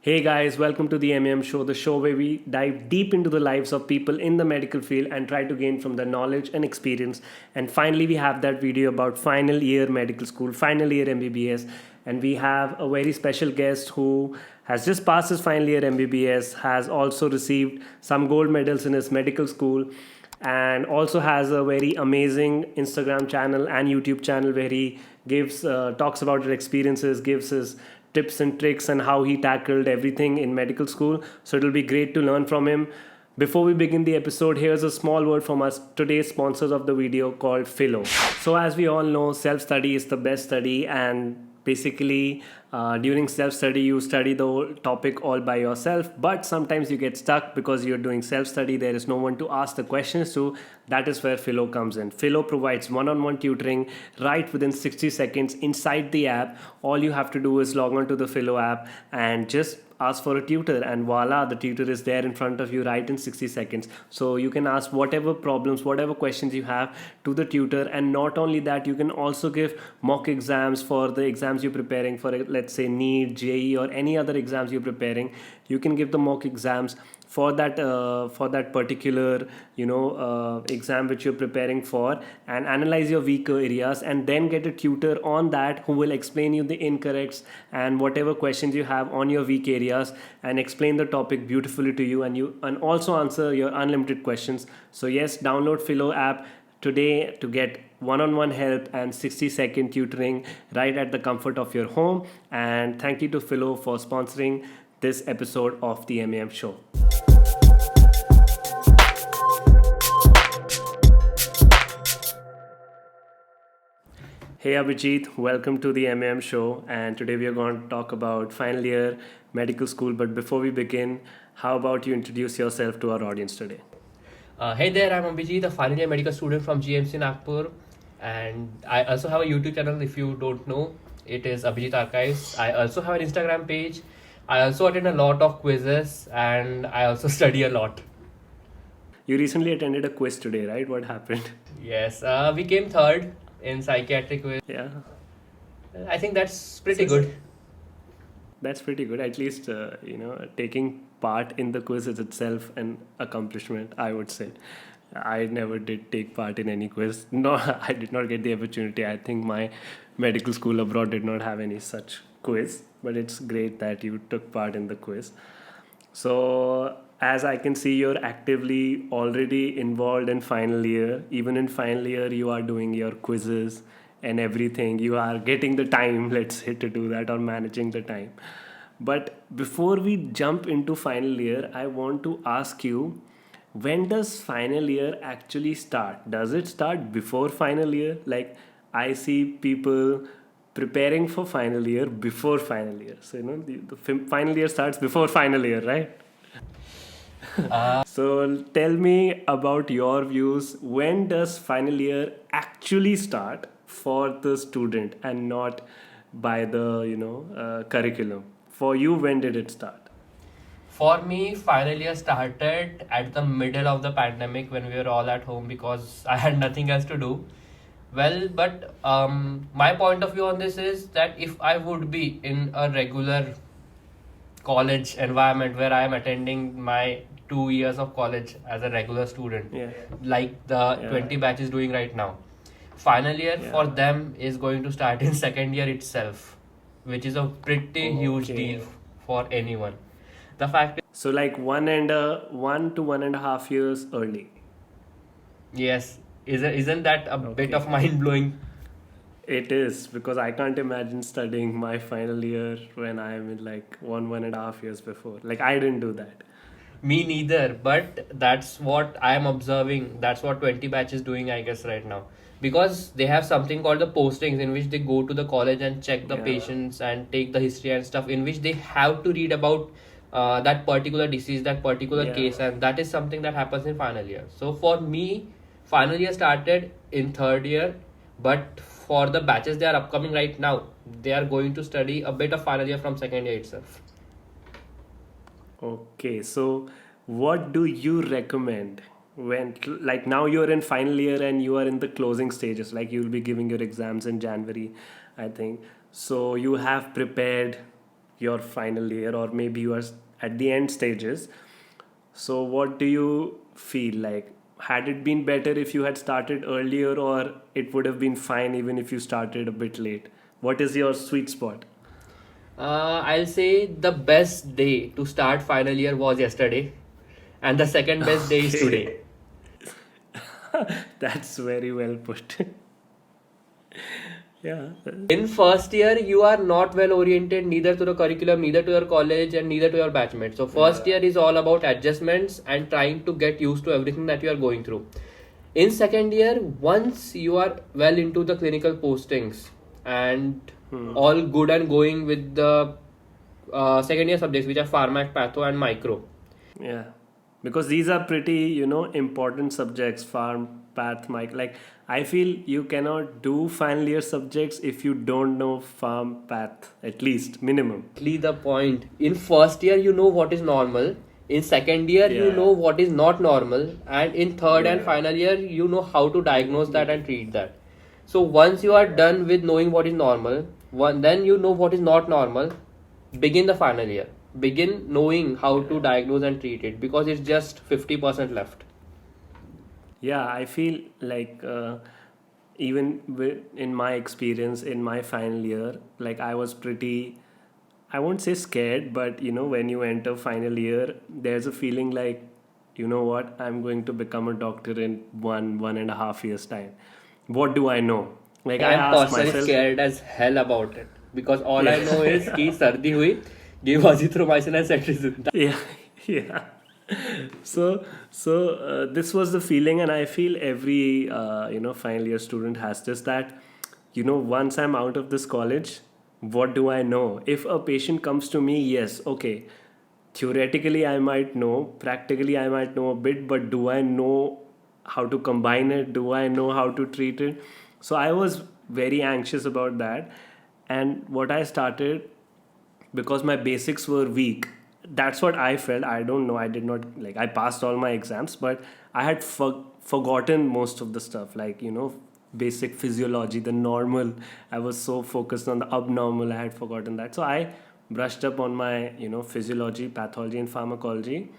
Hey guys, welcome to the M.A.M. Show, the show where we dive deep into the lives of people in the medical field and try to gain from their knowledge and experience. And finally, we have that video about final year medical school, final year MBBS. And we have a very special guest who has just passed his final year MBBS, has also received some gold medals in his medical school, and also has a very amazing Instagram channel and YouTube channel where he gives talks about his experiences, gives his tips and tricks and how he tackled everything in medical school. So it'll be great to learn from him. Before we begin the episode, here's a small word from us today's sponsors of the video called Filo. So as we all know, self-study is the best study, and basically during self-study you study the whole topic all by yourself, but sometimes you get stuck because you're doing self-study. There is no one to ask the questions to. That is where Filo comes in. Filo provides one-on-one tutoring right within 60 seconds inside the app. All you have to do is log on to the Filo app and just ask for a tutor, and voila, the tutor is there in front of you right in 60 seconds. So you can ask whatever problems, whatever questions you have to the tutor. And not only that, you can also give mock exams for the exams you're preparing for, let's say NEET, JE, or any other exams you're preparing. You can give the mock exams for that particular exam which you're preparing for, and analyze your weaker areas, and then get a tutor on that who will explain you the incorrects and whatever questions you have on your weak areas, and explain the topic beautifully to you, and also answer your unlimited questions. So yes, download Philo app today to get one-on-one help and 60-second tutoring right at the comfort of your home. And thank you to Philo for sponsoring this episode of the M.A.M. Show. Hey Abhijeet, welcome to the M.A.M. Show, and today we are going to talk about final year medical school. But before we begin, how about you introduce yourself to our audience today? Hey there, I'm Abhijeet, a final year medical student from GMC Nagpur, and I also have a YouTube channel. If you don't know, it is Abhijeet Archives. I also have an Instagram page. I also attend a lot of quizzes, and I also study a lot. You recently attended a quiz today, right? What happened? Yes, we came third in psychiatric quiz. Yeah, I think that's pretty good. that's pretty good. At least, taking part in the quiz is itself an accomplishment, I would say. I never did take part in any quiz. No, I did not get the opportunity. I think my medical school abroad did not have any such quiz, but it's great that you took part in the quiz. So, as I can see, you're actively already involved in final year. Even in final year, you are doing your quizzes and everything. You are getting the time, let's say, to do that, or managing the time. But before we jump into final year, I want to ask you, when does final year actually start? Does it start before final year? Like, I see people preparing for final year before final year. So, the final year starts before final year, right? So tell me about your views. When does final year actually start for the student, and not by the curriculum? For you, when did it start? For me, final year started at the middle of the pandemic when we were all at home because I had nothing else to do. Well, but my point of view on this is that if I would be in a regular college environment where I am attending my 2 years of college as a regular student, Yeah, like the yeah, 20 batches doing right now, final year for yeah. them is going to start in second year itself, which is a pretty huge deal Okay. for anyone. The fact So like 1 to 1.5 years early. Yes, isn't that a bit of Okay. mind blowing? It is, because I can't imagine studying my final year when I am in like 1.5 years before. Like I didn't do that. Me neither, but that's what I am observing. That's what 20 batch is doing, I guess, right now. Because they have something called the postings in which they go to the college and check the Yeah. patients and take the history and stuff, in which they have to read about that particular disease, that particular Yeah. case, and that is something that happens in final year. So for me, final year started in third year, but for the batches they are upcoming right now, they are going to study a bit of final year from second year itself. Okay, so what do you recommend when, like, now you're in final year and you are in the closing stages, like you'll be giving your exams in January, I think. So you have prepared your final year, or maybe you are at the end stages. So what do you feel like? Had it been better if you had started earlier, or it would have been fine even if you started a bit late? What is your sweet spot? I'll say the best day to start final year was yesterday, and the second best day is today. Okay, that's very well put. Yeah. In first year, you are not well oriented neither to the curriculum, neither to your college, and neither to your batchmates. So first year is all about adjustments and trying to get used to everything that you are going through. In second year, once you are well into the clinical postings and all good and going with the second year subjects, which are pharmac, patho, and micro. Yeah, because these are pretty, important subjects, farm, path, mic. Like, I feel you cannot do final year subjects if you don't know farm, path, at least minimum. Exactly the point. In first year, you know what is normal. In second year, you Yeah. know what is not normal. And in third and Yeah. final year, you know how to diagnose that and treat that. So once you are done with knowing what is normal, then you know what is not normal, begin the final year. Begin knowing how to diagnose and treat it because it's just 50% left. Yeah, I feel like even in my experience in my final year, like I was pretty, I won't say scared, but when you enter final year, there's a feeling like, you know what, I'm going to become a doctor in 1.5 years time. What do I know? Like I I am asked personally myself, scared as hell about it because all I know is yeah, कि सर्दी हुई, give azithromycin and cetirizine. yeah, yeah. So this was the feeling, and I feel every final year student has this, that once I'm out of this college, what do I know? If a patient comes to me, yes, okay, theoretically I might know, practically I might know a bit, but do I know how to combine it? Do I know how to treat it? So I was very anxious about that. And what I started, because my basics were weak, that's what I felt. I don't know, I did not, like, I passed all my exams, but I had forgotten most of the stuff, like basic physiology, the normal. I was so focused on the abnormal, I had forgotten that. So I brushed up on my physiology, pathology, and pharmacology.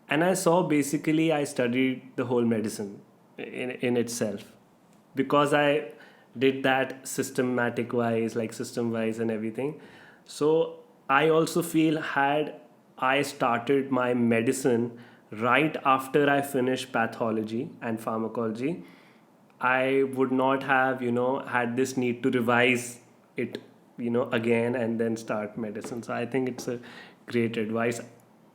And I saw, basically I studied the whole medicine in itself, because I did that systematic wise, like system wise and everything. So I also feel, had I started my medicine right after I finished pathology and pharmacology, I would not have, had this need to revise it, again and then start medicine. So I think it's a great advice.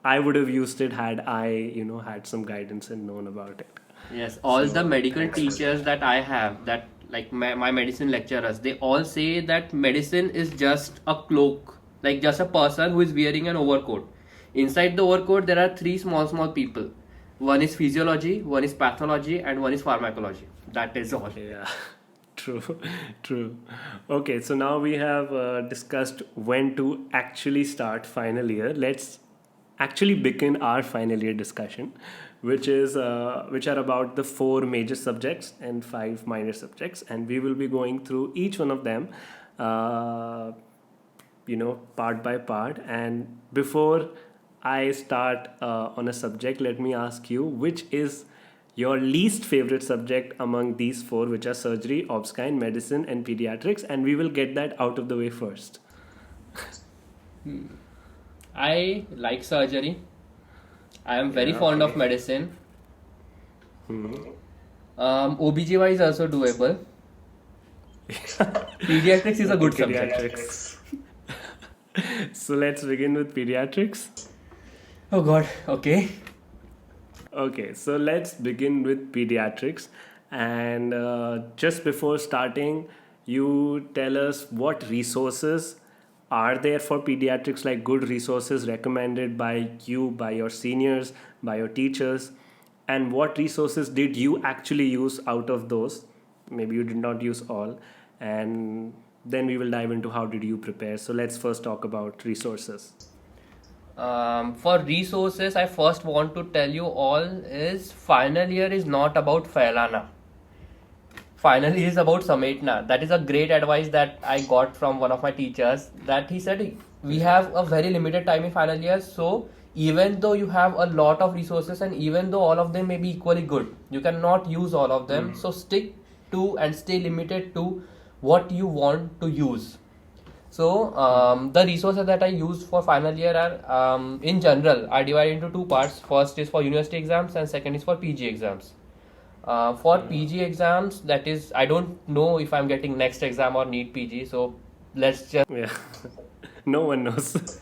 I would have used it had I, had some guidance and known about it. Yes, all the So medical thanks for teachers that I have, that like my medicine lecturers, they all say that medicine is just a cloak, like just a person who is wearing an overcoat. Inside the overcoat, there are three small people. One is physiology, one is pathology, and one is pharmacology. That is all. yeah, true, true. Okay, so now we have discussed when to actually start final year. Let's actually begin our final year discussion, which are about the 4 major subjects and 5 minor subjects, and we will be going through each one of them, uh, part by part. And before I start on a subject, let me ask you, which is your least favorite subject among these 4, which are surgery, obsgyn, medicine, and pediatrics, and we will get that out of the way first. I like surgery. I am very Yeah, fond of okay. medicine. OBGY is also doable. Pediatrics is a Okay, good subject. pediatrics. So let's begin with pediatrics. Oh God. Okay. Okay, so let's begin with pediatrics. And just before starting, you tell us what resources are there for pediatrics, like good resources recommended by you, by your seniors, by your teachers, and what resources did you actually use out of those? Maybe you did not use all, and then we will dive into how did you prepare. So let's first talk about resources. For resources, I first want to tell you all is final year is not about Failana. Final year is about Sametna. That is a great advice that I got from one of my teachers. That he said, we have a very limited time in final year. So even though you have a lot of resources and even though all of them may be equally good, you cannot use all of them. So stick to and stay limited to what you want to use. So the resources that I use for final year are, in general, are divided into two parts. First is for university exams and second is for PG exams. For PG exams, that is, I don't know if I'm getting next exam or need PG. So let's just. Yeah. No one knows.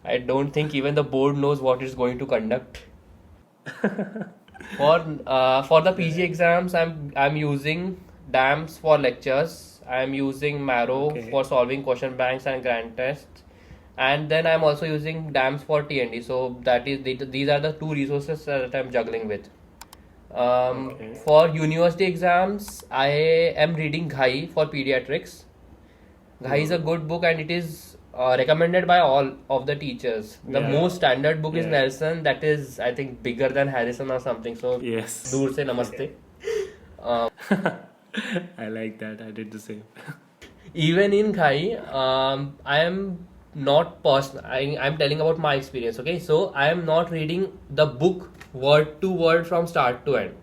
I don't think even the board knows what it's going to conduct. For the PG exams, I'm using DAMS for lectures. I'm using Marrow Okay. for solving question banks and grand tests, and then I'm also using DAMS for TND. So that is these are the two resources that I'm juggling with. Okay. For university exams, I am reading Ghai for Pediatrics. Ghai is a good book and it is recommended by all of the teachers. The Yeah. most standard book is Yeah. Nelson, that is, I think, bigger than Harrison or something. So, Yes. dur se namaste. I like that. I did the same. Even in Ghai, I am not I'm telling about my experience, okay? So, I am not reading the book word to word from start to end.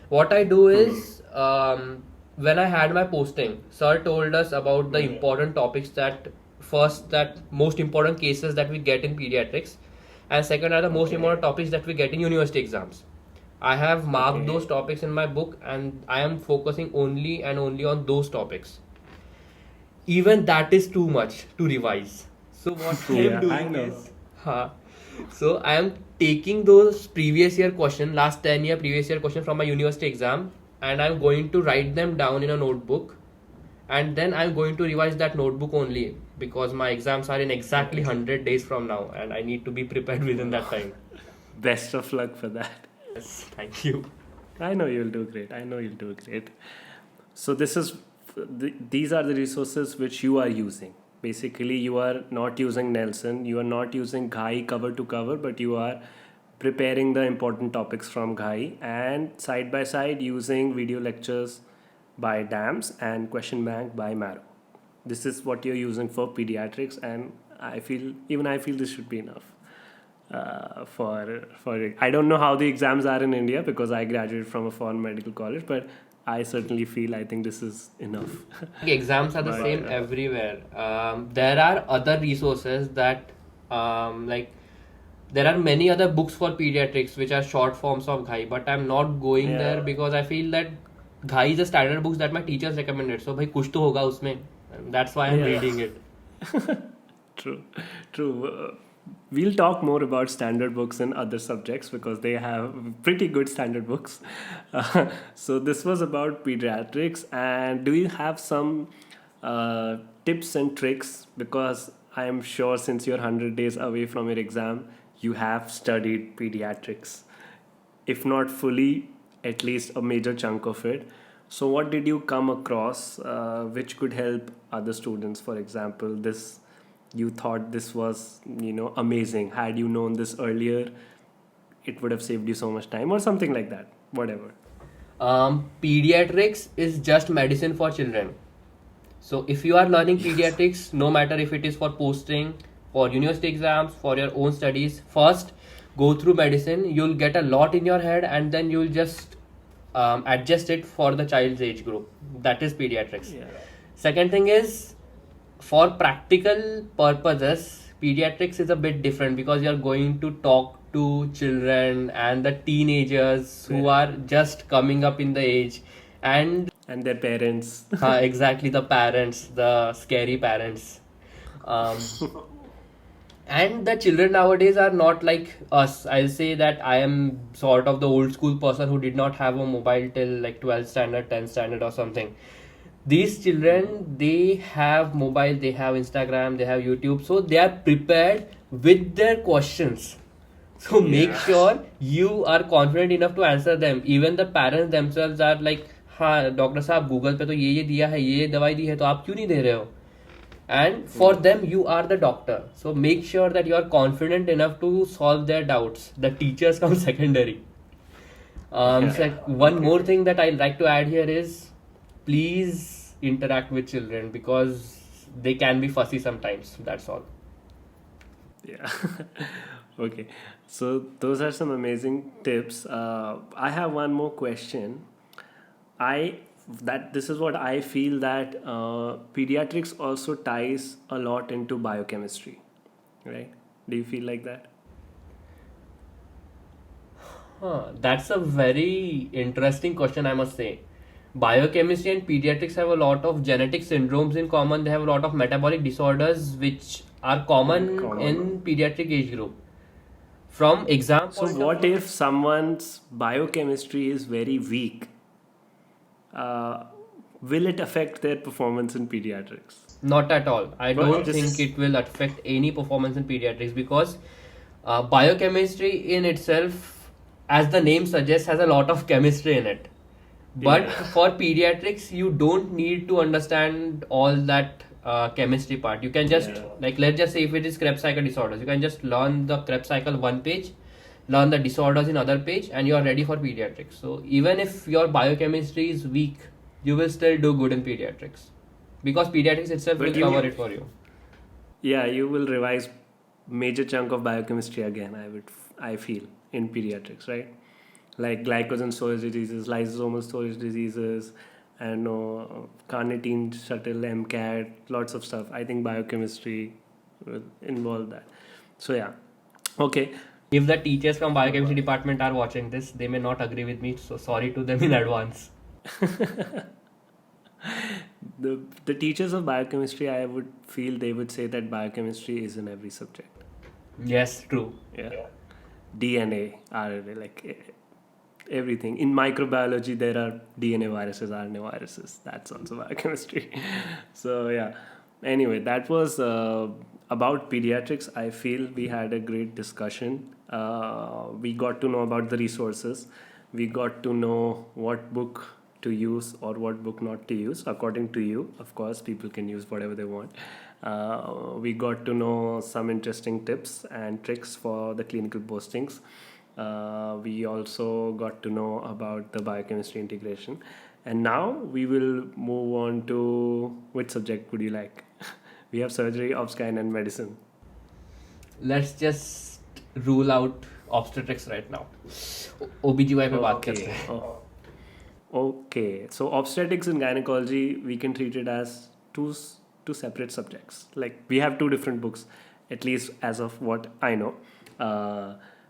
What I do is, when I had my posting, sir told us about the important topics that most important cases that we get in pediatrics, and second are the most important topics that we get in university exams. I have marked those topics in my book and I am focusing only and only on those topics. Even that is too much to revise. So what I Yeah, am I doing know. is, so I am taking those previous year question, last 10 year previous year question from my university exam, and I'm going to write them down in a notebook, and then I'm going to revise that notebook only because my exams are in exactly 100 days from now and I need to be prepared within that time. Best of luck for that. Yes, thank you. I know you'll do great. I know you'll do great. So these are the resources which you are using. Basically, you are not using Nelson. You are not using Ghai cover to cover, but you are preparing the important topics from Ghai and side by side using video lectures by DAMS and question bank by Marrow. This is what you're using for pediatrics, and I feel this should be enough. For I don't know how the exams are in India because I graduated from a foreign medical college, but I certainly feel I think this is enough. Exams are the But, same everywhere. There are other resources that, like, there are many other books for pediatrics which are short forms of Ghai, but I'm not going there because I feel that Ghai is a standard books that my teachers recommended. So, bhai, kuch to hoga usme. That's why I'm reading it. True. We'll talk more about standard books and other subjects because they have pretty good standard books. So this was about pediatrics. And do you have some tips and tricks? Because I am sure since you're 100 days away from your exam, you have studied pediatrics. If not fully, at least a major chunk of it. So what did you come across which could help other students? For example, you thought this was amazing. Had you known this earlier, it would have saved you so much time or something like that. Whatever. Pediatrics is just medicine for children. So if you are learning pediatrics, no matter if it is for posting, for university exams, for your own studies, first go through medicine. You'll get a lot in your head and then you'll just adjust it for the child's age group. That is pediatrics. Yeah. Second thing is, for practical purposes, pediatrics is a bit different because you're going to talk to children and the teenagers who are just coming up in the age and their parents. exactly, the parents, the scary parents. And the children nowadays are not like us. I'll say that I am sort of the old school person who did not have a mobile till like 12th standard, 10th standard or something. These children, they have mobile, they have Instagram, they have YouTube, so they are prepared with their questions. So make sure you are confident enough to answer them. Even the parents themselves are like, हाँ doctor साहब Google पे तो ये दिया है, ये दवाई दी है, तो आप क्यों नहीं दे रहे हो? And for them, you are the doctor. So make sure that you are confident enough to solve their doubts. The teachers come secondary. So one more thing that I'd like to add here is, please interact with children because they can be fussy sometimes. That's all. Yeah. Okay. So those are some amazing tips. I have one more question. I that this is what I feel that pediatrics also ties a lot into biochemistry, right? Do you feel like that? That's a very interesting question, I must say. Biochemistry and pediatrics have a lot of genetic syndromes in common. They have a lot of metabolic disorders which are common in pediatric age group. From exam So point of what view, if someone's biochemistry is very weak? Uh, will it affect their performance in pediatrics? not at all. I But don't this think is it will affect any performance in pediatrics because biochemistry in itself, as the name suggests, has a lot of chemistry in it. But yeah, for pediatrics, you don't need to understand all that chemistry part. You can just, yeah. like, let's just say if it is Krebs cycle disorders, you can just learn the Krebs cycle one page, learn the disorders in other page, and you are ready for pediatrics. So even if your biochemistry is weak, you will still do good in pediatrics because pediatrics itself will But cover you, it for you. yeah, you will revise major chunk of biochemistry again. I feel in pediatrics, right? Like glycogen storage diseases, lysosomal storage diseases, and carnitine shuttle, MCAT, lots of stuff. I think biochemistry will involve that. So yeah, okay. If the teachers from biochemistry department are watching this, they may not agree with me. So sorry to them in advance. The teachers of biochemistry, I would feel they would say that biochemistry is in every subject. Yes, true. Yeah, DNA, RNA, like everything. In microbiology, there are DNA viruses, RNA viruses. That's also biochemistry. So yeah. Anyway, that was about pediatrics. I feel we had a great discussion. We got to know about the resources. We got to know what book to use or what book not to use according to you. Of course, people can use whatever they want. We got to know some interesting tips and tricks for the clinical postings. We also got to know about the biochemistry integration. And now we will move on to which subject would you like? We have surgery, obs gyne, and medicine. Let's just rule out obstetrics right now. OBGY पे बात करते Okay. हैं. Okay. So obstetrics and gynecology, we can treat it as two separate subjects. Like we have two different books, at least as of what I know.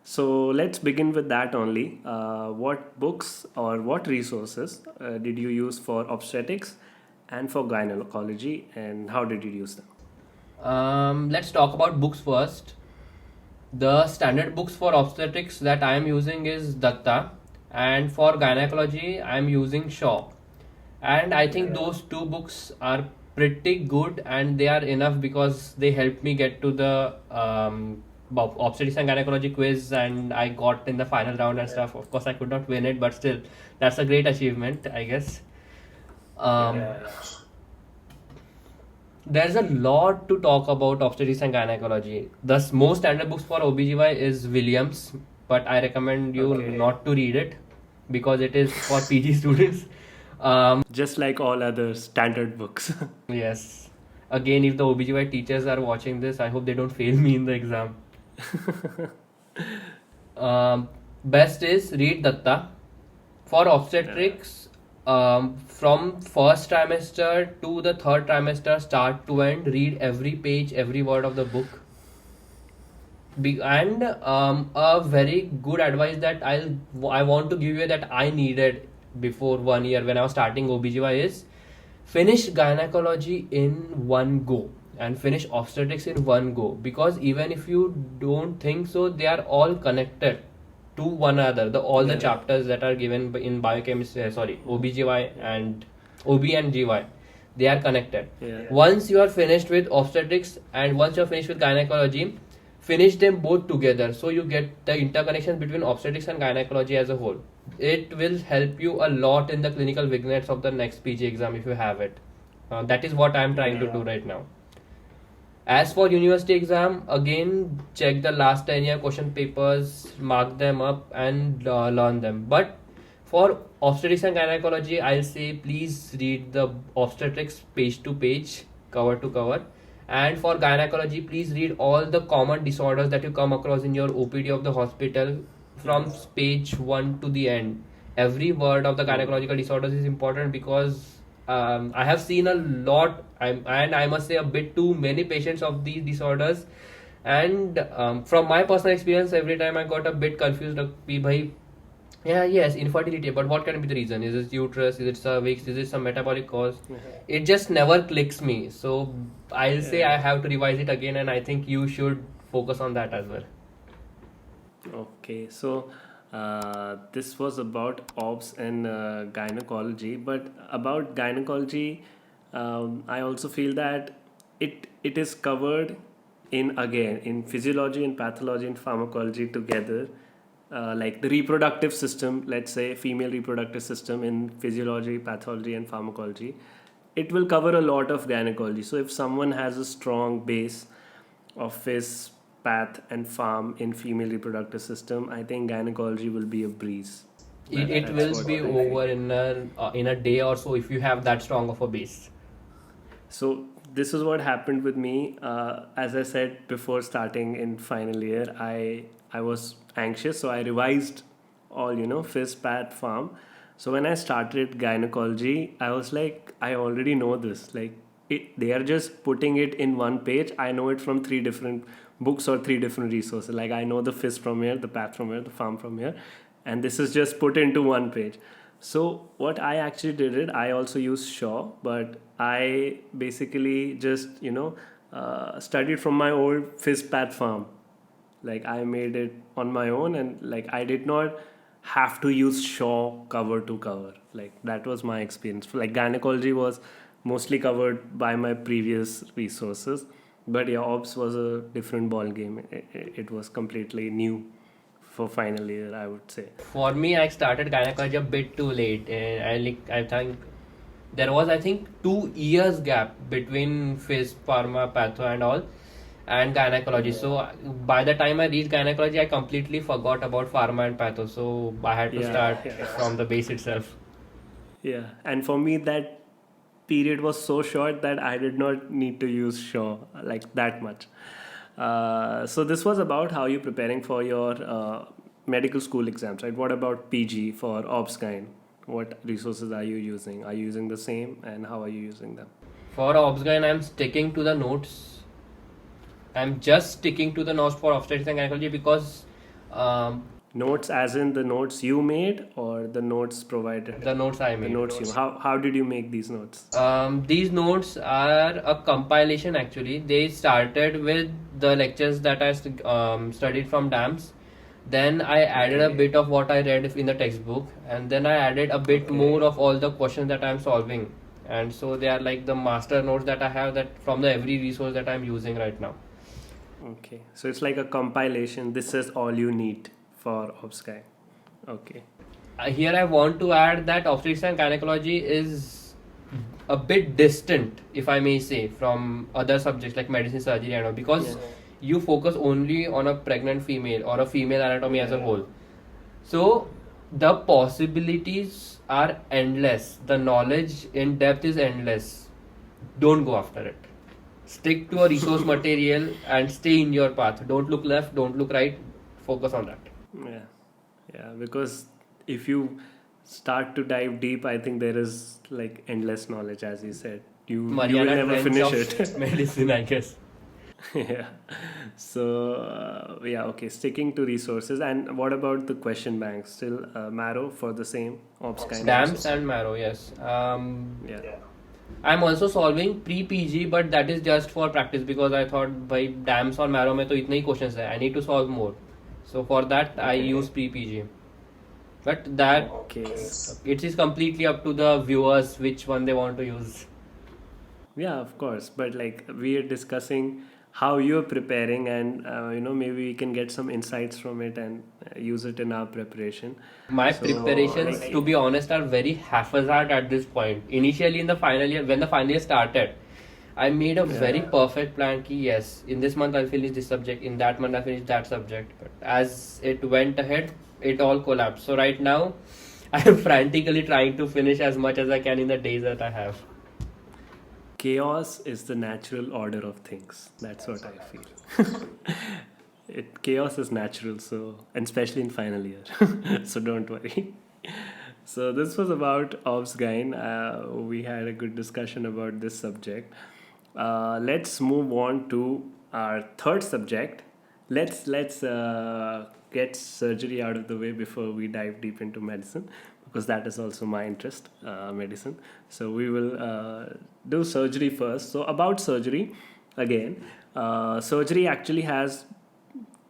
So let's begin with that only. What books or what resources did you use for obstetrics and for gynecology, and how did you use them? Let's talk about books first. The standard books for obstetrics that I am using is Datta, and for gynecology I am using Shaw. And I think those two books are pretty good, and they are enough because they helped me get to the obstetrics and gynecology quiz, and I got in the final round and stuff. Of course, I could not win it, but still, that's a great achievement, I guess. Um, there's a lot to talk about obstetrics and gynecology. The most standard books for OBGY is Williams, but I recommend you Okay. not to read it because it is for PG students. Just like all other standard books. Yes. Again, if the OBGY teachers are watching this, I hope they don't fail me in the exam. Best is read Datta. For obstetrics, from first trimester to the third trimester, start to end, read every page, every word of the book. And a very good advice that I want to give you that I needed before 1 year when I was starting OBGY is finish gynecology in one go and finish obstetrics in one go, because even if you don't think so, they are all connected to one another. All the chapters that are given in biochemistry, OBGY and OB and GY, they are connected. Yeah. Once you are finished with obstetrics and once you are finished with gynecology, finish them both together so you get the interconnection between obstetrics and gynecology as a whole. It will help you a lot in the clinical vignettes of the next PG exam if you have it. That is what I am trying to do right now. As for university exam, again check the last 10-year question papers, mark them up and learn them. But for obstetrics and gynecology, I'll say please read the obstetrics page to page. cover to cover. And for gynecology, please read all the common disorders that you come across in your OPD of the hospital from page 1 to the end. Every word of the gynecological disorders is important because I have seen a lot, and I must say a bit too many patients of these disorders. And from my personal experience, every time I got a bit confused, bhai, yeah, yes, infertility, but what can be the reason? Is it uterus? Is it cervix? Is it some metabolic cause? It just never clicks me. So I'll say I have to revise it again, and I think you should focus on that as well. Okay, so this was about obs and gynecology, but about gynecology, I also feel that it is covered in physiology and pathology and pharmacology together. Like the reproductive system, let's say female reproductive system in physiology, pathology, and pharmacology, it will cover a lot of gynecology. So if someone has a strong base of phys, path, and pharm in female reproductive system, I think gynecology will be a breeze. It will be over in a day or so if you have that strong of a base. So this is what happened with me. As I said before starting in final year, I was anxious, so I revised all phys, path, pharm. So when I started gynecology, I was like, I already know this. Like they are just putting it in one page. I know it from 3 different books or 3 different resources. Like I know the phys from here, the path from here, the pharm from here, and this is just put into one page. So what I actually did, I also used Shaw, but I basically just studied from my old phys, path, pharm. Like I made it on my own, and like I did not have to use Shaw cover to cover. Like that was my experience. Like gynecology was mostly covered by my previous resources, but yeah, obs was a different ball game. It was completely new for final year, I would say. For me, I started gynecology a bit too late, and I think there was 2 years gap between phys, pharma, patho, and all, and gynecology. So by the time I reached gynecology, I completely forgot about pharma and patho. So I had to start from the base itself. Yeah, and for me that period was so short that I did not need to use Shaw like that much. So this was about how you're preparing for your medical school exams, right? What about PG for obs-gyn? What resources are you using? Are you using the same, and how are you using them? For obs-gyn, I'm sticking to the notes. I'm just sticking to the notes for obstetrics and gynecology because notes as in the notes you made or the notes provided? The notes I made. The notes you. How did you make these notes? These notes are a compilation actually. They started with the lectures that I studied from DAMS. Then I added a bit of what I read in the textbook, and then I added a bit more of all the questions that I'm solving. And so they are like the master notes that I have that from the every resource that I'm using right now. Okay, so it's like a compilation. This is all you need for obs-gyn. Okay. Here I want to add that obstetrics and gynecology is a bit distant, if I may say, from other subjects like medicine, surgery, and all, because you focus only on a pregnant female or a female anatomy as a whole. So the possibilities are endless. The knowledge in depth is endless. Don't go after it. Stick to a resource material and stay in your path. Don't look left, don't look right. Focus on that. Yeah, because if you start to dive deep, I think there is like endless knowledge, as you said. You will never finish it. Medicine, I guess. Yeah. So okay, sticking to resources. And what about the question banks? Still Marrow for the same obs-gyn? DAMS and Marrow, yes. I'm also solving pre-PG, but that is just for practice because I thought by DAMS or Marrow mein to itne hi questions hai. I need to solve more. So for that I use pre-PG. But that it is completely up to the viewers which one they want to use. Yeah, of course. But like we are discussing how you're preparing, and maybe we can get some insights from it and use it in our preparation. My preparations, to be honest, are very haphazard at this point. Initially in the final year, when the final year started, I made a very perfect plan ki yes, in this month I'll finish this subject, in that month I'll finish that subject. But as it went ahead, it all collapsed. So right now, I am frantically trying to finish as much as I can in the days that I have. Chaos is the natural order of things. That's what I feel. Chaos is natural, so, and especially in final year. So don't worry. So this was about Obs Gyn. We had a good discussion about this subject. Let's move on to our third subject. Let's get surgery out of the way before we dive deep into medicine, because that is also my interest, medicine. So we will do surgery first. So about surgery, again, surgery actually has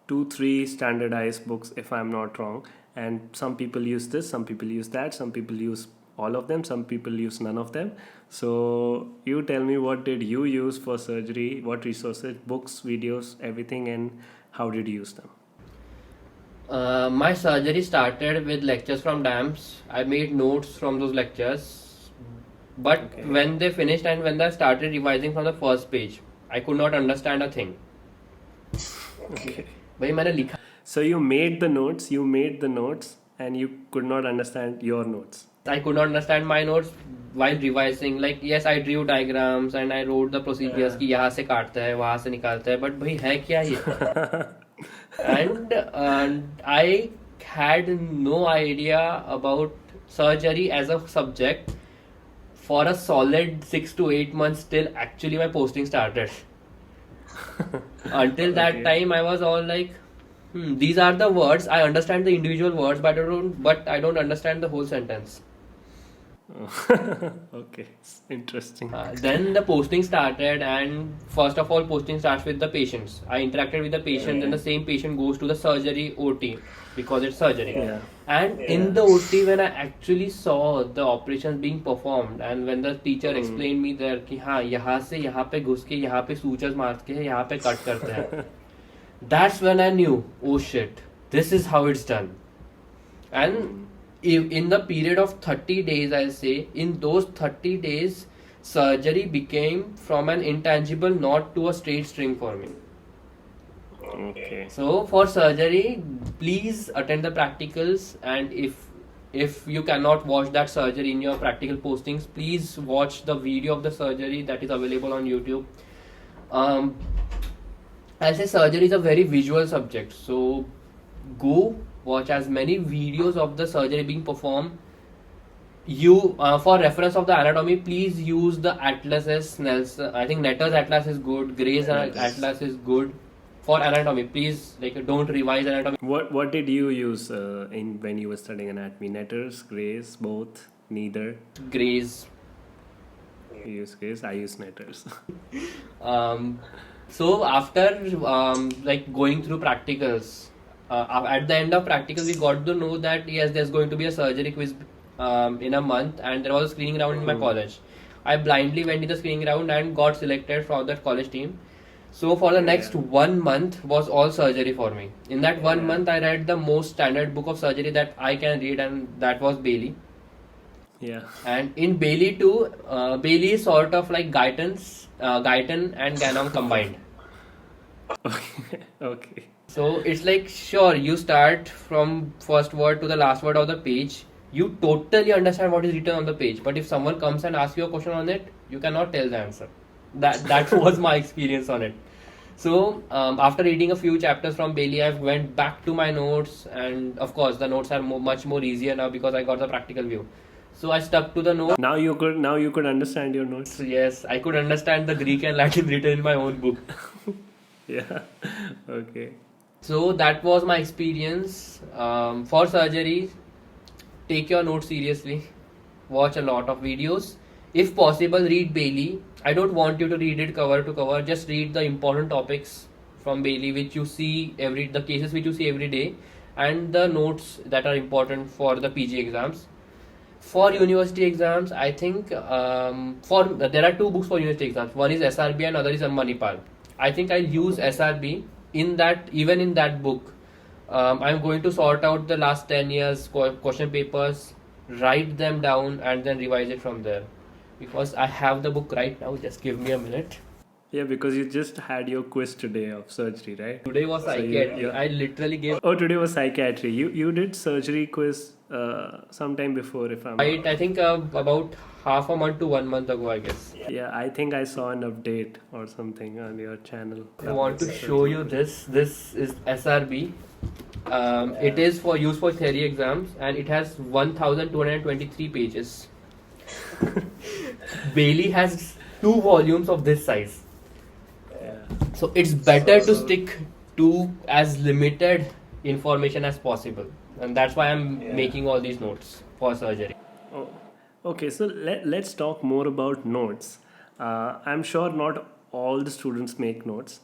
2-3 standardized books, if I'm not wrong, and some people use this, some people use that, some people use all of them, some people use none of them. So you tell me, what did you use for surgery? What resources, books, videos, everything, and how did you use them? My surgery started with lectures from DAMS. I made notes from those lectures, but Okay. when they finished and when I started revising from the first page, I could not understand a thing. Okay. भाई मैंने लिखा So you made the notes, and you could not understand your notes. I could not understand my notes while revising. Like, yes, I drew diagrams and I wrote the procedures कि यहाँ से काटता है, वहाँ से निकालता है, but भाई है क्या ये? And I had no idea about surgery as a subject for a solid 6 to 8 months till actually my posting started. Until that Okay. time, I was all like, these are the words. I understand the individual words, but I don't understand the whole sentence. Okay, it's interesting. Then the posting started, and first of all, posting starts with the patients. I interacted with the patient, then the same patient goes to the surgery OT because it's surgery. Yeah. And in the OT, when I actually saw the operations being performed, and when the teacher explained me there कि हाँ यहाँ से यहाँ पे घुस के यहाँ पे sutures मार के यहाँ पे cut करते हैं, that's when I knew, oh shit, this is how it's done. And in the period of 30 days, I'll say, in those 30 days, surgery became from an intangible knot to a straight string for me. Okay. So for surgery, please attend the practicals, and if you cannot watch that surgery in your practical postings, please watch the video of the surgery that is available on YouTube. I'll say surgery is a very visual subject, so go watch as many videos of the surgery being performed. You for reference of the anatomy, please use the atlases. Nelson, I think Netter's atlas is good. Gray's atlas is good for anatomy. Please, like, don't revise anatomy. What did you use in when you were studying anatomy? Netters, Grays, both, neither? Gray's. You use Grays, I use Netters. So after like going through practicals, at the end of practicals, we got to know that yes, there's going to be a surgery quiz in a month, and there was a screening round in my college. I blindly went to the screening round and got selected from that college team. So for the next 1 month was all surgery for me. In that 1 month, I read the most standard book of surgery that I can read, and that was Bailey. Yeah. And in Bailey too, Bailey is sort of like Guyton and Gynaecology combined. Okay. So it's like, sure, you start from first word to the last word of the page. You totally understand what is written on the page. But if someone comes and asks you a question on it, you cannot tell the answer. That was my experience on it. So after reading a few chapters from Bailey, I went back to my notes, and of course the notes are much more easier now because I got the practical view. So I stuck to the notes. Now you could understand your notes. So yes, I could understand the Greek and Latin written in my own book. Yeah. Okay. So that was my experience. For surgery, take your notes seriously. Watch a lot of videos. If possible, read Bailey. I don't want you to read it cover to cover. Just read the important topics from Bailey, which you see the cases which you see every day, and the notes that are important for the PG exams. For university exams, I think there are 2 books for university exams. One is SRB and other is Manipal. I think I'll use SRB. Even in that book, I'm going to sort out the last 10 years question papers, write them down, and then revise it from there. Because I have the book right now. Just give me a minute. Yeah, because you just had your quiz today of surgery, right? Today was So psychiatry. I literally gave oh, today was psychiatry. You did surgery quiz sometime before, if I'm right. I think about half a month to 1 month ago, I guess. yeah. I think I saw an update or something on your channel. I want to show you this. This is SRB. It is for use for theory exams, and it has 1,223 pages. Bailey has 2 volumes of this size. So it's better to stick to as limited information as possible, and that's why I'm making all these notes for surgery. Oh, okay, so let's talk more about notes. I'm sure not all the students make notes.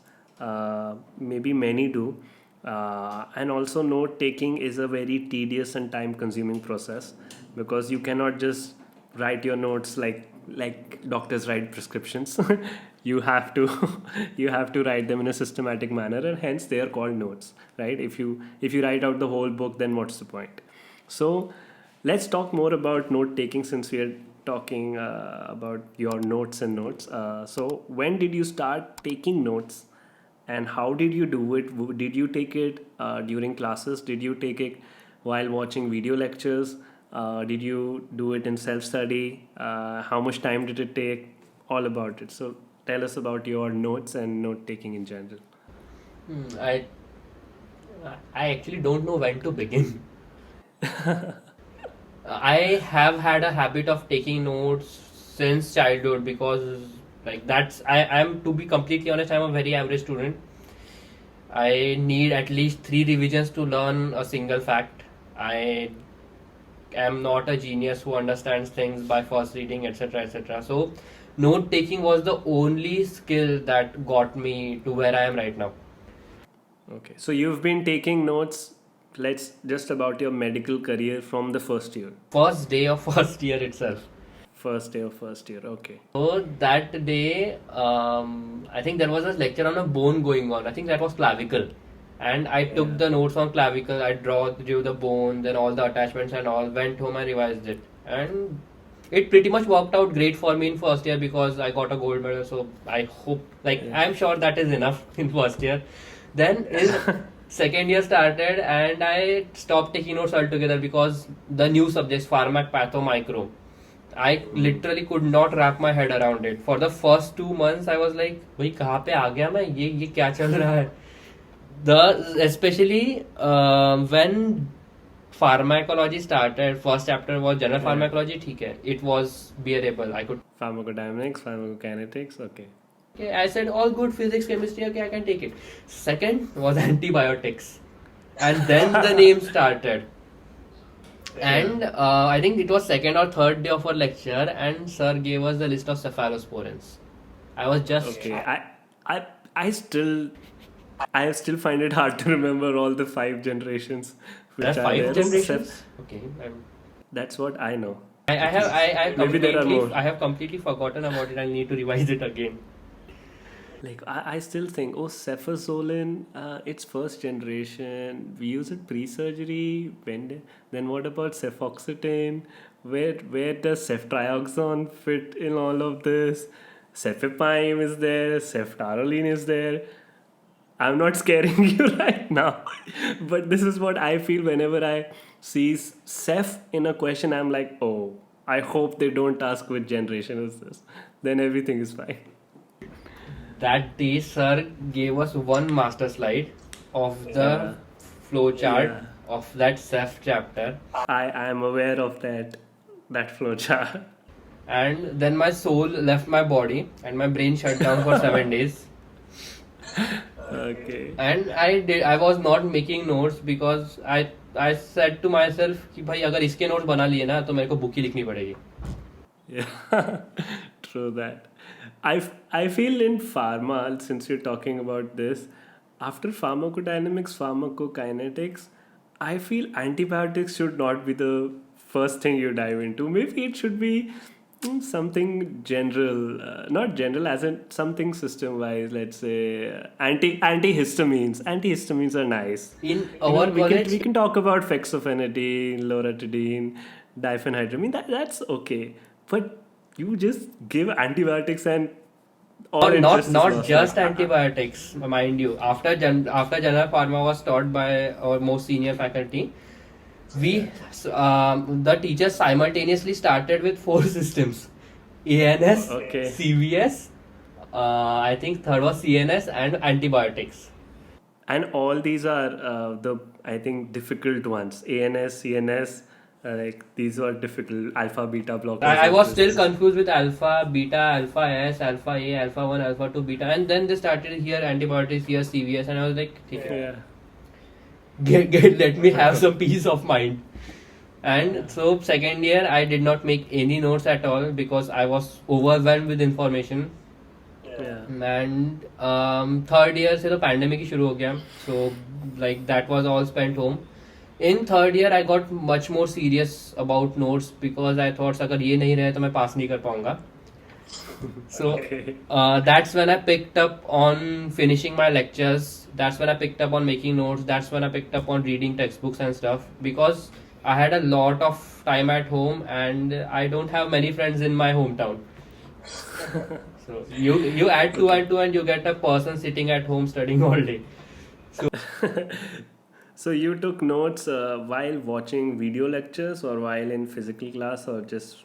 Maybe many do. And also, note taking is a very tedious and time consuming process because you cannot just write your notes like doctors write prescriptions. You have to you have to write them in a systematic manner, and hence they are called notes, right? If you write out the whole book, then what's the point? So let's talk more about note taking since we are talking about your notes and notes. So when did you start taking notes, and how did you do it? Did you take it during classes? Did you take it while watching video lectures? Did you do it in self study? How much time did it take? All about it. So tell us about your notes and note taking in general. I actually don't know when to begin. I have had a habit of taking notes since childhood because like I'm to be completely honest, I'm a very average student. I need at least 3 revisions to learn a single fact. I am not a genius who understands things by first reading, etc., etc. So note taking was the only skill that got me to where I am right now. Okay, so you've been taking notes. Let's just about your medical career from the first year. First day of first year itself. First day of first year. Okay. So that day, I think there was a lecture on a bone going on. I think that was clavicle, and I took the notes on clavicle. I drew the bone, then all the attachments and all. Went home and revised it, and it pretty much worked out great for me in first year because I got a gold medal. So I hope, I'm sure that is enough in first year. Then in second year started, and I stopped taking notes altogether because the new subjects, pharmac, patho, micro, I literally could not wrap my head around it. For the first 2 months, I was like, "भाई कहाँ पे आ गया मैं? ये क्या चल रहा है?" Especially when pharmacology started, first chapter was general pharmacology. ठीक है, it was bearable. I could Pharmacodynamics, pharmacokinetics. Okay. Okay, I said all good, physics, chemistry, okay, I can take it. Second was antibiotics, and then the name started. And I think it was second or third day of our lecture, and sir gave us the list of cephalosporins. I was just Okay. I still find it hard to remember all the 5 generations. There are 5 generations. Okay, that's what I know. I have completely forgotten about it. I need to revise it again. Like I still think, oh, cefazolin, it's first generation. We use it pre-surgery. Then what about cefoxitin? Where does ceftriaxone fit in all of this? Cefepime is there. Ceftaroline is there. I'm not scaring you right now, but this is what I feel whenever I see cef in a question. I'm like, oh, I hope they don't ask which generation is this. Then everything is fine. That day, sir gave us one master slide of the flow chart of that CEF chapter. I am aware of that flow chart. And then my soul left my body and my brain shut down for 7 days. Okay. And I was not making notes because I said to myself कि भाई अगर इसके notes बना लिए ना तो मेरे को book ही लिखनी पड़ेगी. Yeah, true that. I feel in pharma, since you're talking about this, after pharmacodynamics, pharmacokinetics, I feel antibiotics should not be the first thing you dive into. Maybe it should be something general, not general as in something system wise. Let's say antihistamines. Antihistamines are nice. In our college, we can talk about fexofenadine, loratadine, diphenhydramine. That's okay, but you just give antibiotics and All Not interest is not lost. just Like, antibiotics, mind you. After general pharma was taught by our most senior faculty, we the teachers simultaneously started with four systems: ANS, okay. CVS, I think third was CNS, and antibiotics. And all these are the, I think, difficult ones. ANS, CNS, like these are difficult. Alpha, beta blockers, I all was this. still confused with alpha, beta, alpha S, alpha A, alpha 1, alpha 2, beta, and then they started here antibiotics, here CVS, and I was like, "ठीक है, Yeah. let me have some peace of mind." And so second year I did not make any notes at all because I was overwhelmed with information. Yeah. And third year से तो pandemic ही शुरू हो गया, so like that was all spent home. In third year I got much more serious about notes because I thought अगर ये नहीं रहे तो मैं पास नहीं कर पाऊंगा. So Okay. that's when I picked up on finishing my lectures. That's when I picked up on making notes. That's when I picked up on reading textbooks and stuff because I had a lot of time at home and I don't have many friends in my hometown. So you add two and two and you get a person sitting at home studying all day. So you took notes while watching video lectures or while in physical class or just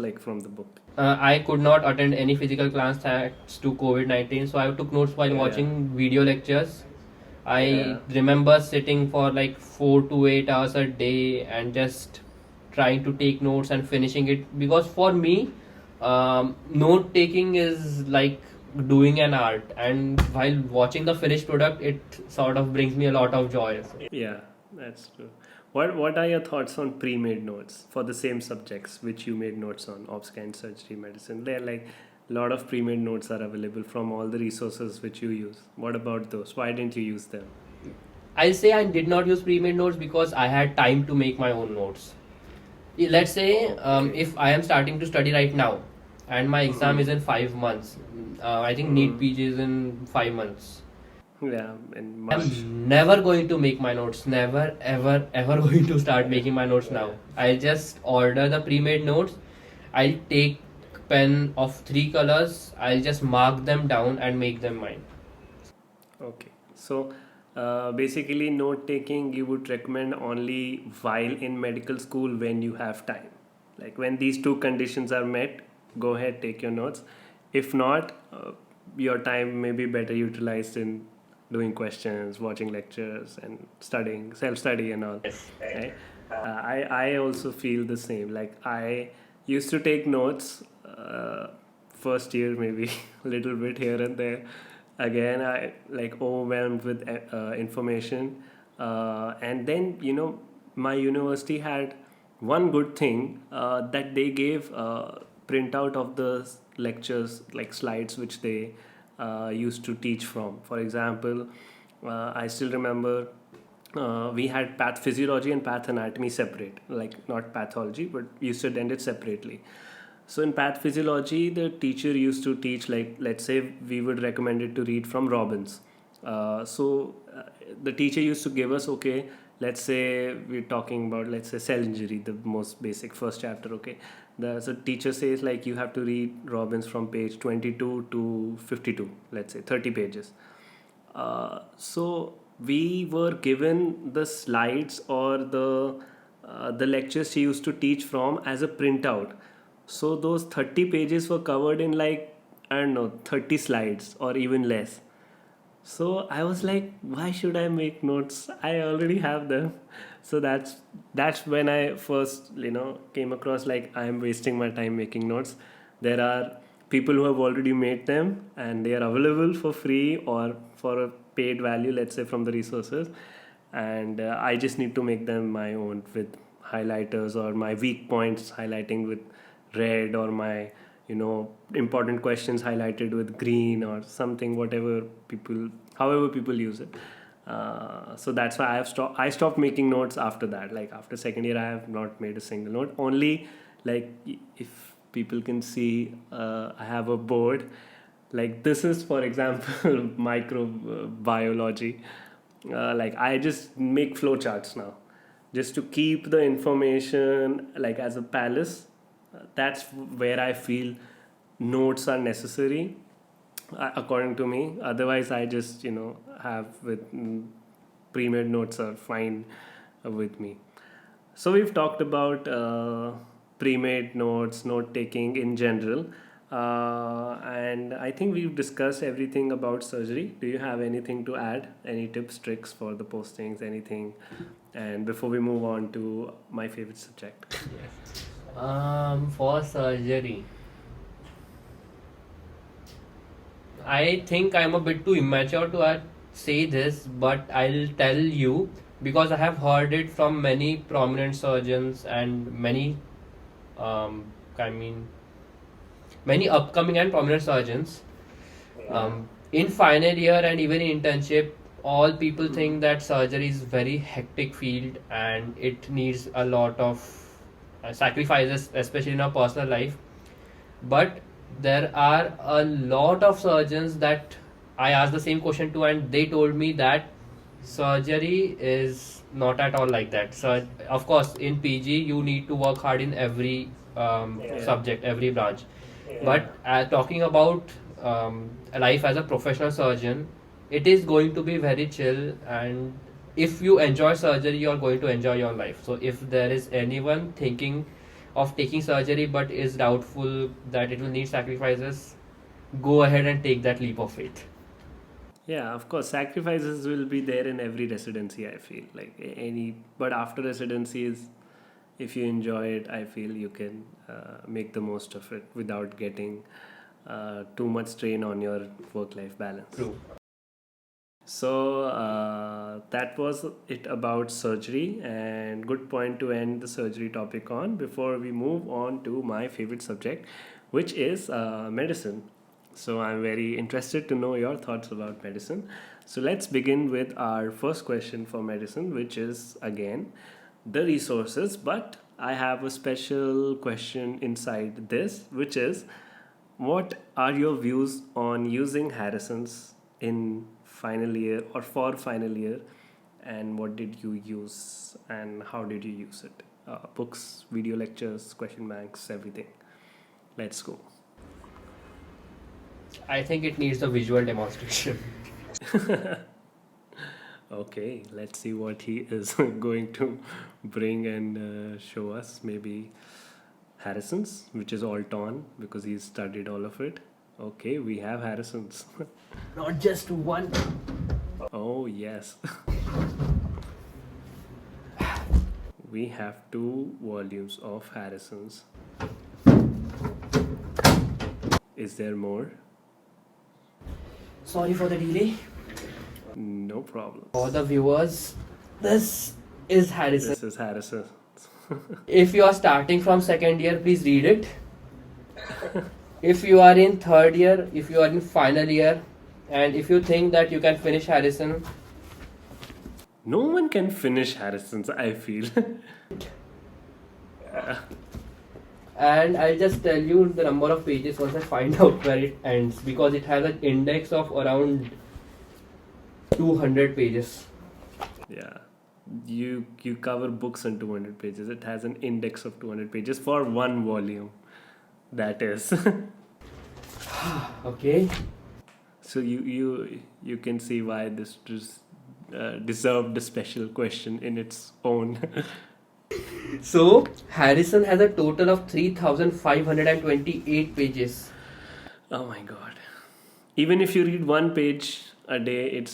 like from the book? I could not attend any physical class thanks to COVID-19, so I took notes while Yeah. watching video lectures. I Yeah. remember sitting for like 4 to 8 hours a day and just trying to take notes and finishing it because for me, note taking is like doing an art, and while watching the finished product, it sort of brings me a lot of joy. Yeah, that's true. What are your thoughts on pre-made notes for the same subjects which you made notes on, obs, surgery, medicine? There like a lot of pre-made notes are available from all the resources which you use. What about those? Why didn't you use them? I'll say I did not use pre-made notes because I had time to make my own notes. Let's say Okay. if I am starting to study right now and my exam is in 5 months, I think NEET PG is in 5 months. Yeah, in March. I'm never going to make my notes. Never, ever, ever going to start making my notes now. I'll just order the pre-made notes. I'll take pen of 3 colors. I'll just mark them down and make them mine. Okay. So basically, note taking you would recommend only while in medical school when you have time. Like when these two conditions are met, go ahead, take your notes. If not, your time may be better utilized in doing questions, watching lectures, and studying, self study, and all. Right? I also feel the same. Like I used to take notes first year, maybe a little bit here and there. Again, I like overwhelmed with information, and then my university had one good thing that they gave printout of the lectures, like slides which they used to teach from. For example, I still remember we had path physiology and path anatomy separate, like not pathology, but we used to attend it separately. So in path physiology, the teacher used to teach, like, let's say we would recommend it to read from Robbins. The teacher used to give us, okay, let's say we're talking about, let's say, cell injury, the most basic first chapter, okay. So teacher says, like, you have to read Robbins from page 22 to 52, let's say 30 pages. So we were given the slides or the lectures she used to teach from as a printout. So those 30 pages were covered in, like, I don't know, 30 slides or even less. So I was like, why should I make notes? I already have them. So that's when I first came across, like, I am wasting my time making notes. There are people who have already made them and they are available for free or for a paid value, let's say, from the resources, and I just need to make them my own with highlighters or my weak points highlighting with red, or my important questions highlighted with green or something, whatever people, however people use it. So that's why I stopped making notes after that. Like after second year I have not made a single note. Only, like, if people can see, I have a board, like this is, for example, microbiology. Like I just make flowcharts now just to keep the information, like, as a palace. That's where I feel notes are necessary. according to me. Otherwise, I just, have with pre-made notes are fine with me. So we've talked about pre-made notes, note taking in general, and I think we've discussed everything about surgery. Do you have anything to add? Any tips, tricks for the postings, anything? And before we move on to my favorite subject. For surgery, I think I'm a bit too immature to say this, but I'll tell you because I have heard it from many prominent surgeons and um, I mean, many upcoming and prominent surgeons. In final year and even in internship, all people think that surgery is very hectic field and it needs a lot of sacrifices, especially in our personal life. But there are a lot of surgeons that I asked the same question to, and they told me that surgery is not at all like that. So, of course, in PG, you need to work hard in every subject, every branch. But talking about life as a professional surgeon, it is going to be very chill, and if you enjoy surgery, you are going to enjoy your life. So, if there is anyone thinking of taking surgery but is doubtful that it will need sacrifices, go ahead and take that leap of faith. Yeah, of course, sacrifices will be there in every residency, I feel. Like any, but after residency is, if you enjoy it, I feel you can make the most of it without getting too much strain on your work-life balance. True. So that was it about surgery, and good point to end the surgery topic on before we move on to my favorite subject, which is medicine. So I'm very interested to know your thoughts about medicine. So let's begin with our first question for medicine, which is again the resources. But I have a special question inside this, which is what are your views on using Harrison's in final year or for final year, and what did you use and how did you use it? Books, video lectures, question banks, everything. Let's go. I think it needs a visual demonstration. Okay, let's see what he is going to bring and show us. Maybe Harrison's, which is all torn because he's studied all of it. Okay, we have Harrison's. Not just one. Oh, yes. We have 2 volumes of Harrison's. Is there more? Sorry for the delay. No problem. For the viewers, this is Harrison. This is Harrison. If you are starting from second year, please read it. If you are in third year, if you are in final year, and if you think that you can finish Harrison, No one can finish Harrison's, I feel. and I'll just tell you the number of pages once I find out where it ends, because it has an index of around 200 pages. Yeah. You cover books in 200 pages. It has an index of 200 pages for 1 volume. That is. Okay. So you can see why this deserved a special question in its own. So Harrison has a total of 3,528 pages. Oh my god. Even if you read 1 page a day, it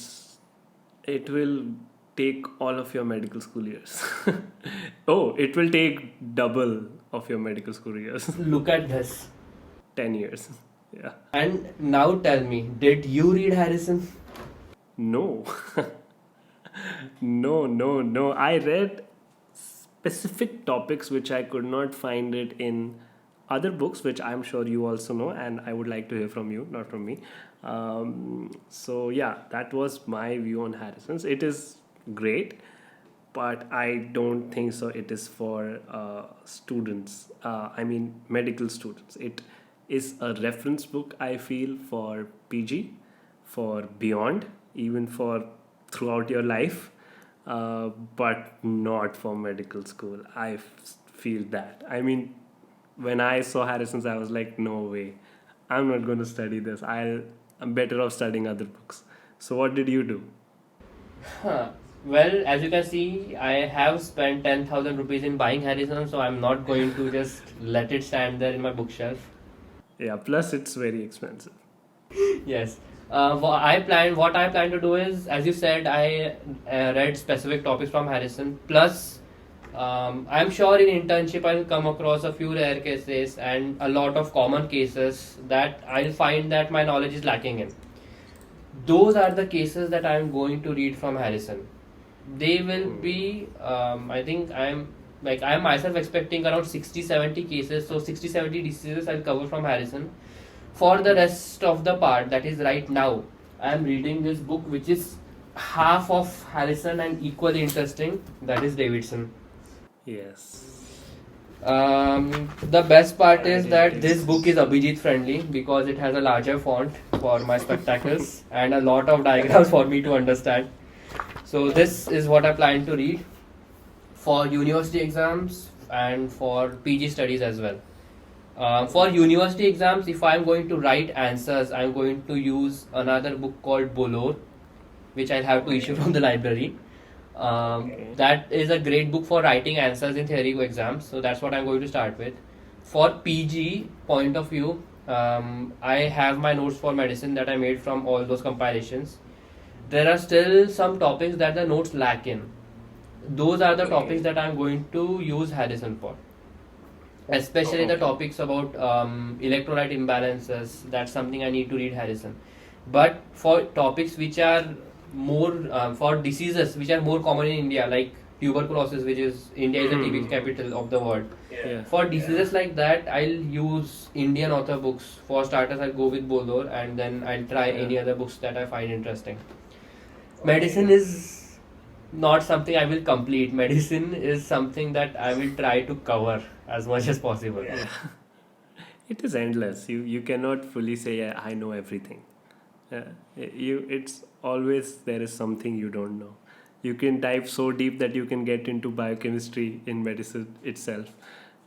will take all of your medical school years. Oh, it will take double of your medical school years. Look at this. 10 years. Yeah. And now tell me, did you read Harrison? No. No. I read specific topics which I could not find it in other books, which I'm sure you also know, and I would like to hear from you, not from me. So yeah, that was my view on Harrison's. It is great, but I don't think so. It is for students. I mean, medical students. It is a reference book, I feel, for PG, for beyond, even for throughout your life, but not for medical school. Feel that. I mean, when I saw Harrison's, I was like, no way, I'm not going to study this. I'm better off studying other books. So what did you do? Huh. Well, as you can see, I have spent 10,000 rupees in buying Harrison, so I'm not going to just let it stand there in my bookshelf. Yeah, plus it's very expensive. Yes. What I plan to do is, as you said, I read specific topics from Harrison. Plus, I'm sure in internship I'll come across a few rare cases and a lot of common cases that I'll find that my knowledge is lacking in. Those are the cases that I'm going to read from Harrison. They will be, I think I'm myself expecting around 60-70 cases. So 60-70 diseases I'll cover from Harrison. For the rest of the part, that is right now, I am reading this book which is half of Harrison and equally interesting. That is Davidson. Yes. The best part is that this book is Abhijeet friendly because it has a larger font for my spectacles and a lot of diagrams for me to understand. So this is what I plan to read for university exams and for PG studies as well. For university exams, if I'm going to write answers, I'm going to use another book called Bolor, which I'll have to issue from the library. That is a great book for writing answers in theory exams, so that's what I'm going to start with. For PG point of view, I have my notes for medicine that I made from all those compilations. There are still some topics that the notes lack in. Those are the topics that I'm going to use Harrison for. Especially the topics about electrolyte imbalances. That's something I need to read Harrison. But for topics which are more for diseases which are more common in India, like tuberculosis, which is India is the TB capital of the world. Yeah. For diseases like that, I'll use Indian author books. For starters, I'll go with Bolor, and then I'll try any other books that I find interesting. Medicine is not something I will complete. Medicine is something that I will try to cover as much as possible. Yeah. It is endless. You cannot fully say, "Yeah, I know everything." It's always there is something you don't know. You can dive so deep that you can get into biochemistry in medicine itself,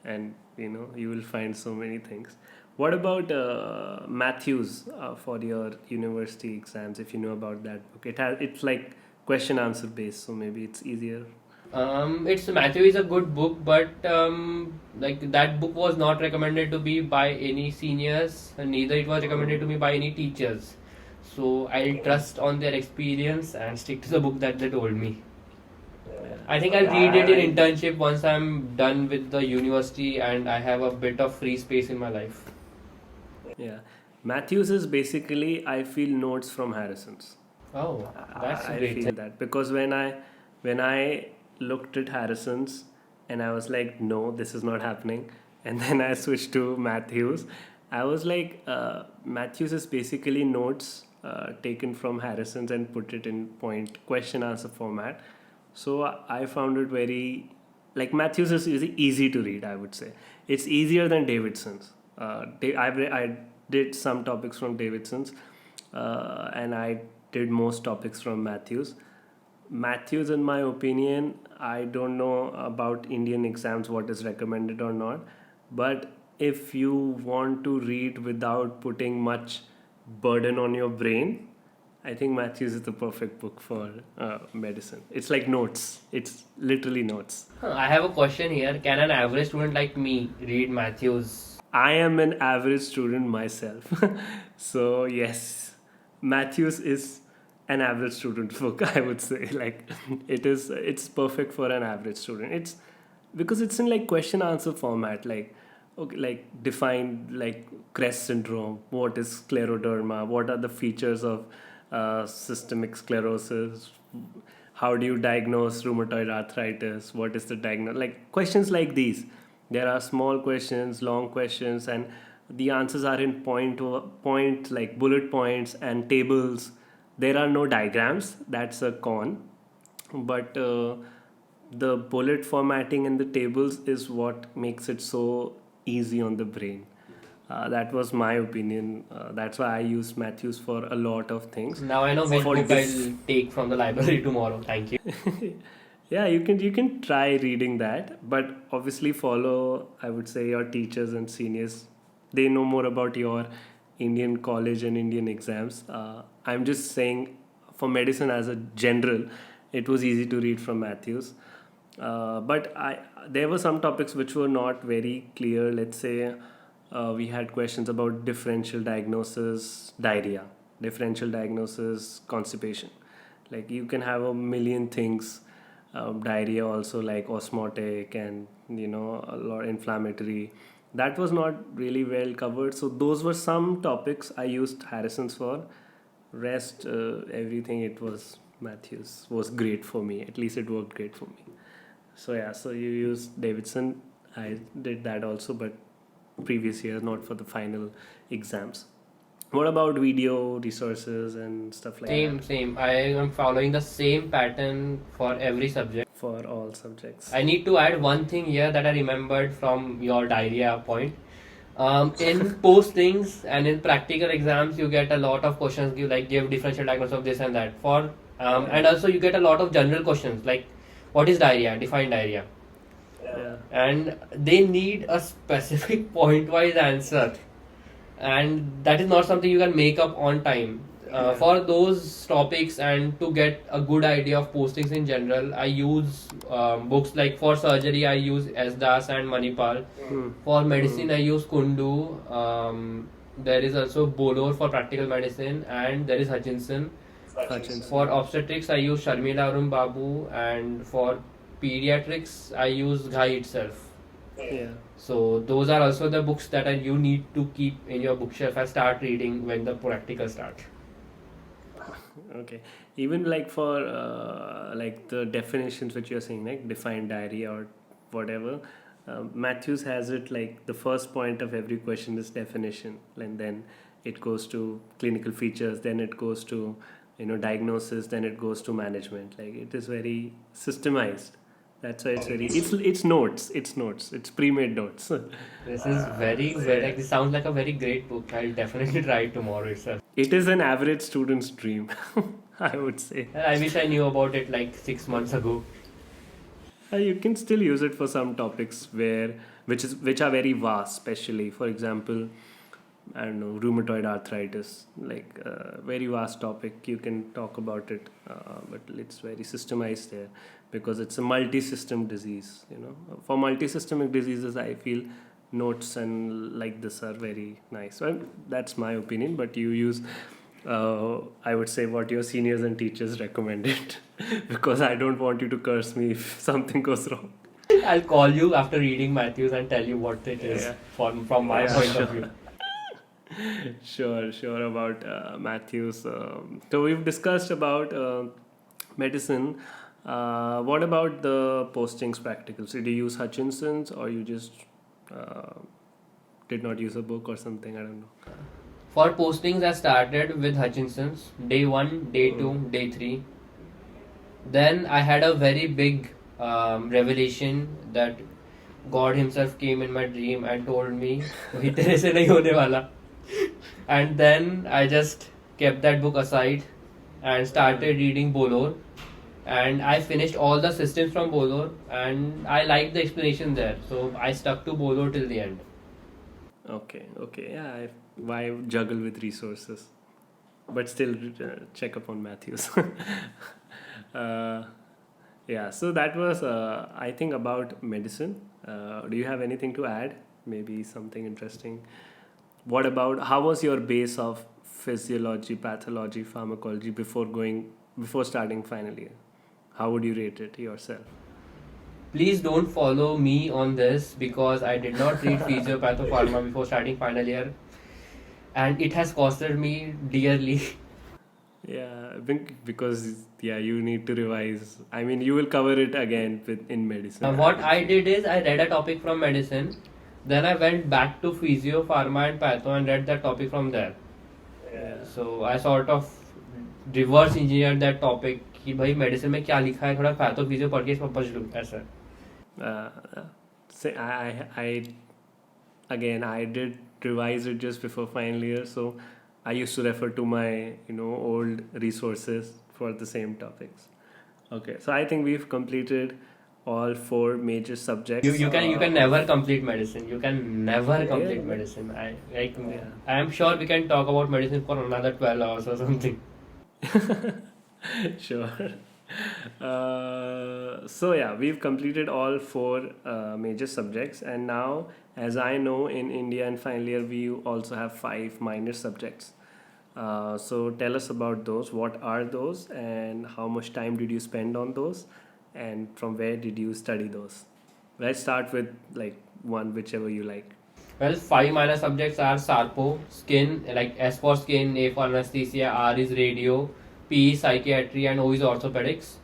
and you will find so many things. What about Matthews for your university exams? If you know about that book, it's like question answer based, so maybe it's easier. It's Matthew is a good book, but like that book was not recommended to be by any seniors, and neither it was recommended to me by any teachers. So I'll trust on their experience and stick to the book that they told me. I think I'll read it in internship once I'm done with the university and I have a bit of free space in my life. Yeah, Matthews is basically I feel notes from Harrison's. Oh, that's I great. feel that because when I looked at Harrison's and I was like, no, this is not happening, and then I switched to Matthews. I was like, Matthews is basically notes taken from Harrison's and put it in point question answer format. So I found it very like Matthews is easy to read. I would say it's easier than Davidson's. I did some topics from Davidson's, and I did most topics from Matthews. Matthews, in my opinion, I don't know about Indian exams what is recommended or not, but if you want to read without putting much burden on your brain, I think Matthews is the perfect book for medicine. It's like notes. It's literally notes. I have a question here. Can an average student like me read Matthews? I am an average student myself. So yes, Matthews is an average student book, I would say. Like it's perfect for an average student. It's because it's in like question answer format, like okay, like define like Crest syndrome, what is scleroderma, what are the features of systemic sclerosis, how do you diagnose rheumatoid arthritis, what is the diagnosis, like questions like these. There are small questions, long questions, and the answers are in point like bullet points and tables. There are no diagrams, that's a con, but the bullet formatting and the tables is what makes it so easy on the brain. That was my opinion. That's why I use Matthews for a lot of things. Now I know which For book this- I'll take from the library tomorrow. Thank you. Yeah, you can try reading that, but obviously follow, I would say, your teachers and seniors. They know more about your Indian college and Indian exams. I'm just saying, for medicine as a general, it was easy to read from Matthews. But there were some topics which were not very clear. Let's say we had questions about differential diagnosis, diarrhea, differential diagnosis, constipation. Like you can have a million things. Diarrhea also like osmotic and a lot inflammatory. That was not really well covered. So those were some topics I used Harrison's for. Rest, everything it was Matthews was great for me. At least it worked great for me. So yeah, so you used Davidson. I did that also, but previous year, not for the final exams. What about video resources and stuff like that Same. I am following the same pattern for every subject. for all subjects? I need to add one thing here that I remembered from your diarrhea point. In postings and in practical exams, you get a lot of questions. You like give differential diagnosis of this and that. And also you get a lot of general questions like, what is diarrhea? Define diarrhea. Yeah. And they need a specific point-wise answer, and that is not something you can make up on time. For those topics and to get a good idea of postings in general, I use books like for surgery I use Esdas and Manipal. For medicine I use Kundu. There is also Bolor for practical medicine, and there is Hutchinson. Hutchinson. For obstetrics I use Sharmila Arun Babu, and for pediatrics I use Ghai itself. Yeah. So those are also the books that you need to keep in your bookshelf and start reading when the practical starts. Okay. Even like for like the definitions which you're saying, like define diarrhea or whatever, Matthews has it like the first point of every question is definition, and then it goes to clinical features, then it goes to diagnosis, then it goes to management. Like it is very systemized. That's why it's notes. It's pre-made notes. This is very like this sounds like a very great book. I'll definitely try it tomorrow itself. It is an average student's dream, I would say. I wish I knew about it like 6 months ago. You can still use it for some topics which are very vast, especially for example, I don't know, rheumatoid arthritis, like very vast topic. You can talk about it, but it's very systemized there because it's a multi-system disease. For multi-systemic diseases, I feel notes and like this are very nice. Well, that's my opinion, but you use, I would say, what your seniors and teachers recommended because I don't want you to curse me if something goes wrong. I'll call you after reading Matthews and tell you what it is from my point of view. Sure about Matthews. So we've discussed about medicine. What about the postings practicals? Did you use Hutchinson's or you just did not use a book or something? I don't know. For postings, I started with Hutchinson's, day 1, day 2, day 3. Then I had a very big revelation that God himself came in my dream and told me, "Wahi tere se nahi hone wala." And then I just kept that book aside and started reading Bolor. And I finished all the systems from Bolor, and I liked the explanation there. So I stuck to Bolor till the end. Okay. Yeah, why juggle with resources? But still check up on Matthews. Yeah, so that was, I think, about medicine. Do you have anything to add? Maybe something interesting? How was your base of physiology, pathology, pharmacology before starting final year? How would you rate it yourself? Please don't follow me on this because I did not read physiopatho-pharma before starting final year, and it has costed me dearly. Yeah, I think because you need to revise. I mean, you will cover it again in medicine. What I did is I read a topic from medicine, then I went back to physio, pharma and patho and read that topic from there. Yeah. So I sort of reverse engineered that topic कि भाई medicine में क्या लिखा है थोड़ा patho physio पढ़ के इसमें पढ़ लूँ ऐसा. Say I did revise it just before final year, so I used to refer to my old resources for the same topics. Okay, so I think we've completed all 4 major subjects. You can never complete medicine. You can never complete Yeah. medicine. Yeah. I am sure we can talk about medicine for another 12 hours or something. Sure. So yeah, we've completed all 4 major subjects, and now, as I know, in India and final year we also have 5 minor subjects. So tell us about those. What are those, and how much time did you spend on those, and from where did you study those? Let's start with like one, whichever you like. Well, 5 minor subjects are Sarpo, skin, like S for skin, A for anesthesia, R is radio, P is psychiatry, and O is orthopedics.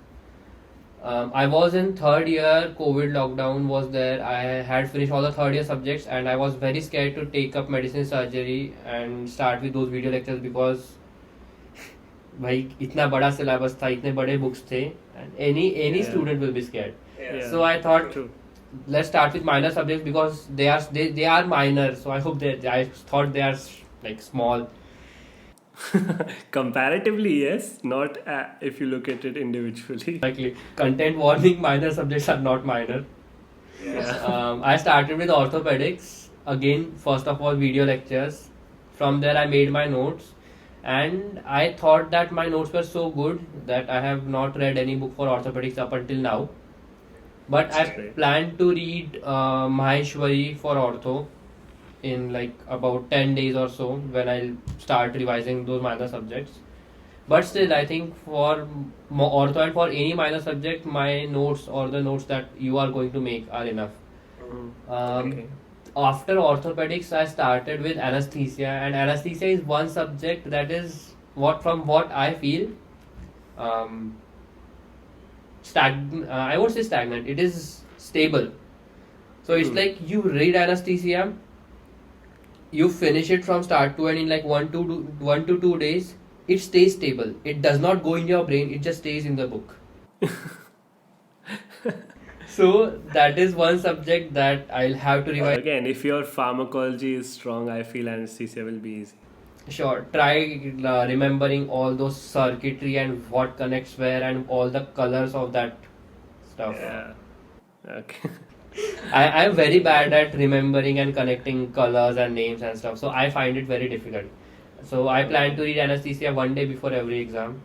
I was in third year, COVID lockdown was there. I had finished all the third year subjects and I was very scared to take up medicine surgery and start with those video lectures because भाई इतना बड़ा syllabus था, इतने बड़े books थे, and any Yeah. student will be scared. Yeah. So I thought True. let's start with minor subjects because they are minor. So I hope I thought they are like small. Comparatively, yes. Not if you look at it individually. Exactly. Content warning: minor subjects are not minor. Yeah. I started with orthopedics. Again, first of all, video lectures. From there, I made my notes, and I thought that my notes were so good that I have not read any book for orthopedics up until now. But That's I great. plan to read Maheshwari for ortho in like about 10 days or so when I'll start revising those minor subjects. But still, I think for ortho and for any minor subject, my notes or the notes that you are going to make are enough. Okay. After orthopedics, I started with anesthesia, and anesthesia is one subject that is from what I feel, I won't say stagnant. It is stable. So it's like you read anesthesia, you finish it from start to end in like 1 to 2 days. It stays stable. It does not go in your brain. It just stays in the book. So that is one subject that I'll have to revise. Again, if your pharmacology is strong, I feel anesthesia will be easy. Sure, try remembering all those circuitry and what connects where and all the colors of that stuff. Yeah. Okay. I am very bad at remembering and connecting colors and names and stuff, so I find it very difficult. So I plan to read anesthesia one day before every exam,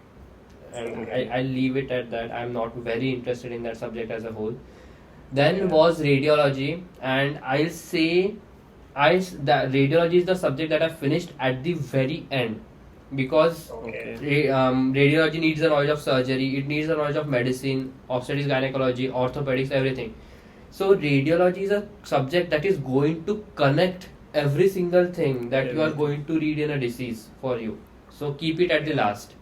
and I'll leave it at that. I'm not very interested in that subject as a whole. Then was radiology, and I'll say that radiology is the subject that I finished at the very end because radiology needs the knowledge of surgery, it needs the knowledge of medicine, obstetrics, gynecology, orthopedics, everything. So radiology is a subject that is going to connect every single thing that you are going to read in a disease for you. So keep it at the last.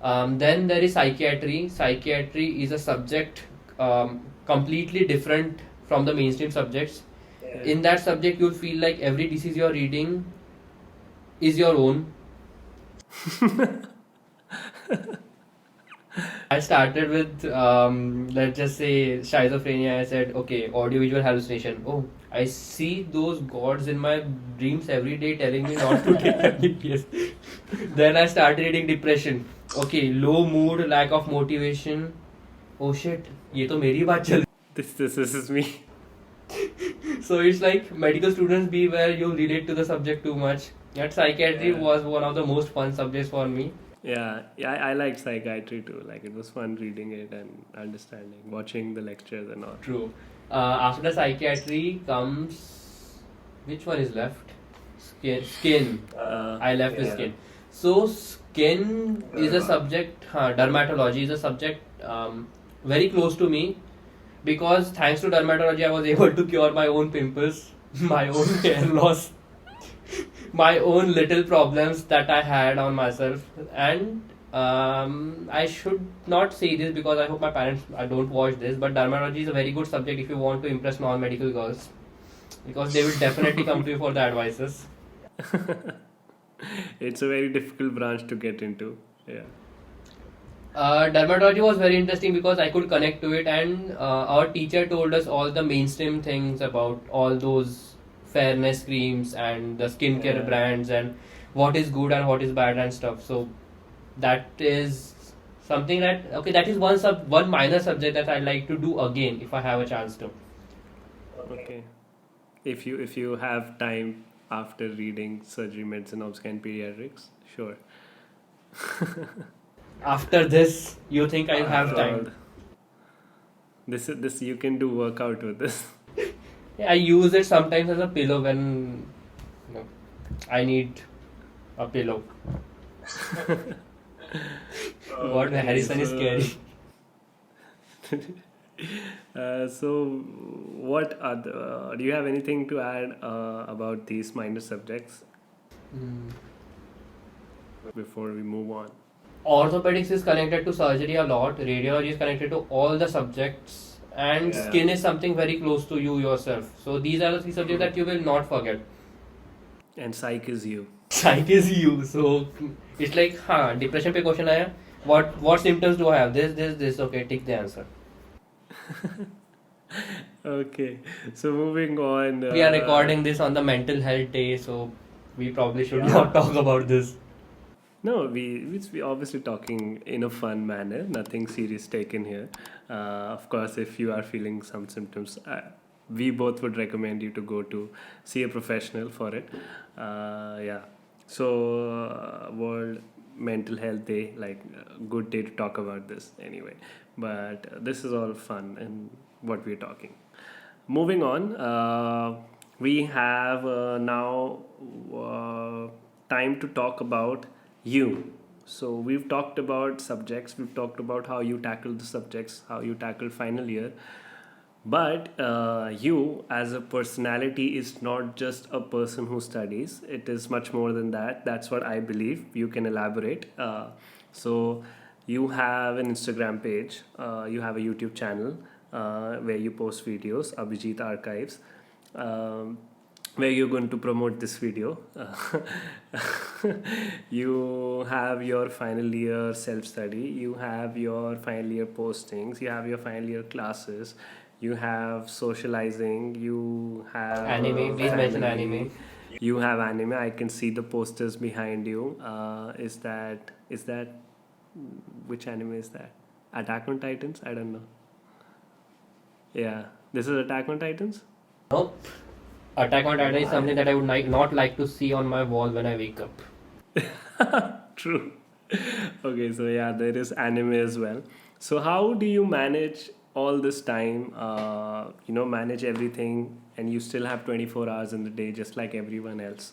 Then there is psychiatry. Psychiatry is a subject completely different from the mainstream subjects. In that subject, you'll feel like every disease you're reading is your own. I started with, let's just say, schizophrenia. I said, okay, audiovisual hallucination. Oh, I see those gods in my dreams every day telling me not to take MBBS. Then I started reading depression. Okay, low mood, lack of motivation. Oh shit, ये तो मेरी बात चल. This is me. So it's like medical students beware, you relate to the subject too much. And psychiatry was one of the most fun subjects for me. Yeah, I like psychiatry too. Like it was fun reading it and understanding, watching the lectures and all. True. After the psychiatry comes, which one is left? Skin. I left with skin. So skin is a subject. Dermatology is a subject very close to me because thanks to dermatology, I was able to cure my own pimples, my own hair loss, my own little problems that I had on myself. And I should not say this because I hope my parents don't watch this, but dermatology is a very good subject if you want to impress non-medical girls because they will definitely come to you for the advices. It's a very difficult branch to get into. Yeah. Dermatology was very interesting because I could connect to it, and our teacher told us all the mainstream things about all those fairness creams and the skincare brands and what is good and what is bad and stuff. So that is something that okay, that is one minor subject that I like to do again if I have a chance to. Okay. If you have time after reading surgery, medicine, obs and pediatrics, sure. After this, you think I have After all, time? this you can do workout with this. Yeah, I use it sometimes as a pillow when you know, I need a pillow. God, Harrison is scary. So, what other? Do you have anything to add about these minor subjects before we move on? Orthopedics is connected to surgery a lot. Radiology is connected to all the subjects, and Yeah. skin is something very close to you yourself. So these are the three subjects that you will not forget. And psych is you. Psych is you. So it's like, depression पे question आया. What symptoms do I have? This. Okay, take the answer. Okay, so moving on. We are recording this on the mental health day, so we probably should Yeah. not talk about this. No, we obviously talking in a fun manner. Nothing serious taken here. Of course, if you are feeling some symptoms, we both would recommend you to go to see a professional for it. Yeah. So, World Mental Health Day, like good day to talk about this anyway. But this is all fun and what we're talking. Moving on, we have now time to talk about you. So we've talked about subjects, we've talked about how you tackle the subjects, how you tackle final year. But you, as a personality, is not just a person who studies. It is much more than that. That's what I believe. You can elaborate. So you have an Instagram page. You have a YouTube channel where you post videos. Abhijeet Archives. Where you're going to promote this video. You have your final year self-study, you have your final year postings, you have your final year classes, you have socializing, you have Anime, please mention anime. you have anime. I can see the posters behind you. Is that which anime is that? Attack on Titans? I don't know. Yeah, this is Attack on Titans. Nope. Attack on Titan is something that I would not like to see on my wall when I wake up. True. Okay, so yeah, there is anime as well. So how do you manage all this time? Manage everything, and you still have 24 hours in the day, just like everyone else.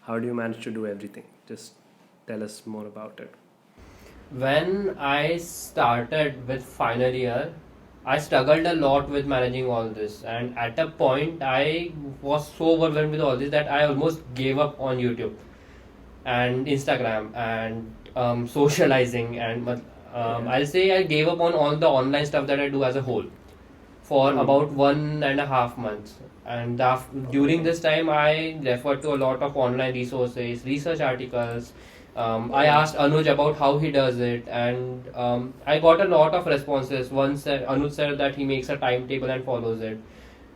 How do you manage to do everything? Just tell us more about it. When I started with final year, I struggled a lot with managing all this, and at a point I was so overwhelmed with all this that I almost gave up on YouTube and Instagram and socializing, and I'll say I gave up on all the online stuff that I do as a whole for about 1.5 months. And during this time, I referred to a lot of online resources, research articles. I asked Anuj about how he does it, and I got a lot of responses. One said, Anuj said that he makes a timetable and follows it,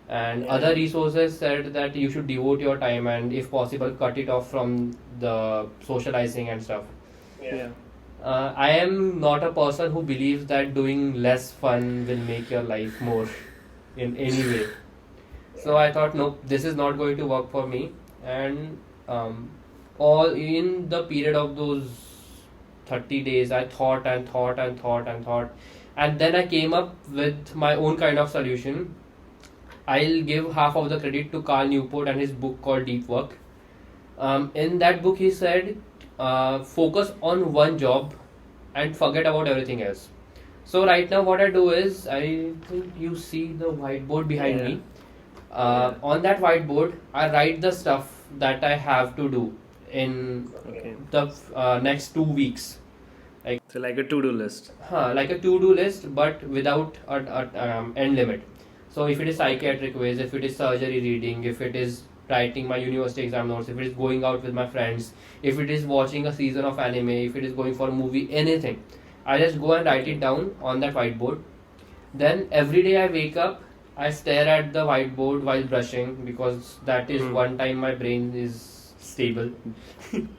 and other resources said that you should devote your time and, if possible, cut it off from the socializing and stuff. Yeah. I am not a person who believes that doing less fun will make your life more in any way. So I thought, nope, this is not going to work for me. And all in the period of those 30 days, I thought and thought and thought and thought. And then I came up with my own kind of solution. I'll give half of the credit to Carl Newport and his book called Deep Work. In that book, he said, focus on one job and forget about everything else. So right now what I do is, I think you see the whiteboard behind me. On that whiteboard, I write the stuff that I have to do in the next 2 weeks. So like a to-do list. Like a to-do list, but without an end limit. So if it is psychiatric ways, if it is surgery reading, if it is writing my university exam notes, if it is going out with my friends, if it is watching a season of anime, if it is going for a movie, anything, I just go and write it down on that whiteboard. Then every day I wake up, I stare at the whiteboard while brushing, because that is one time my brain is stable.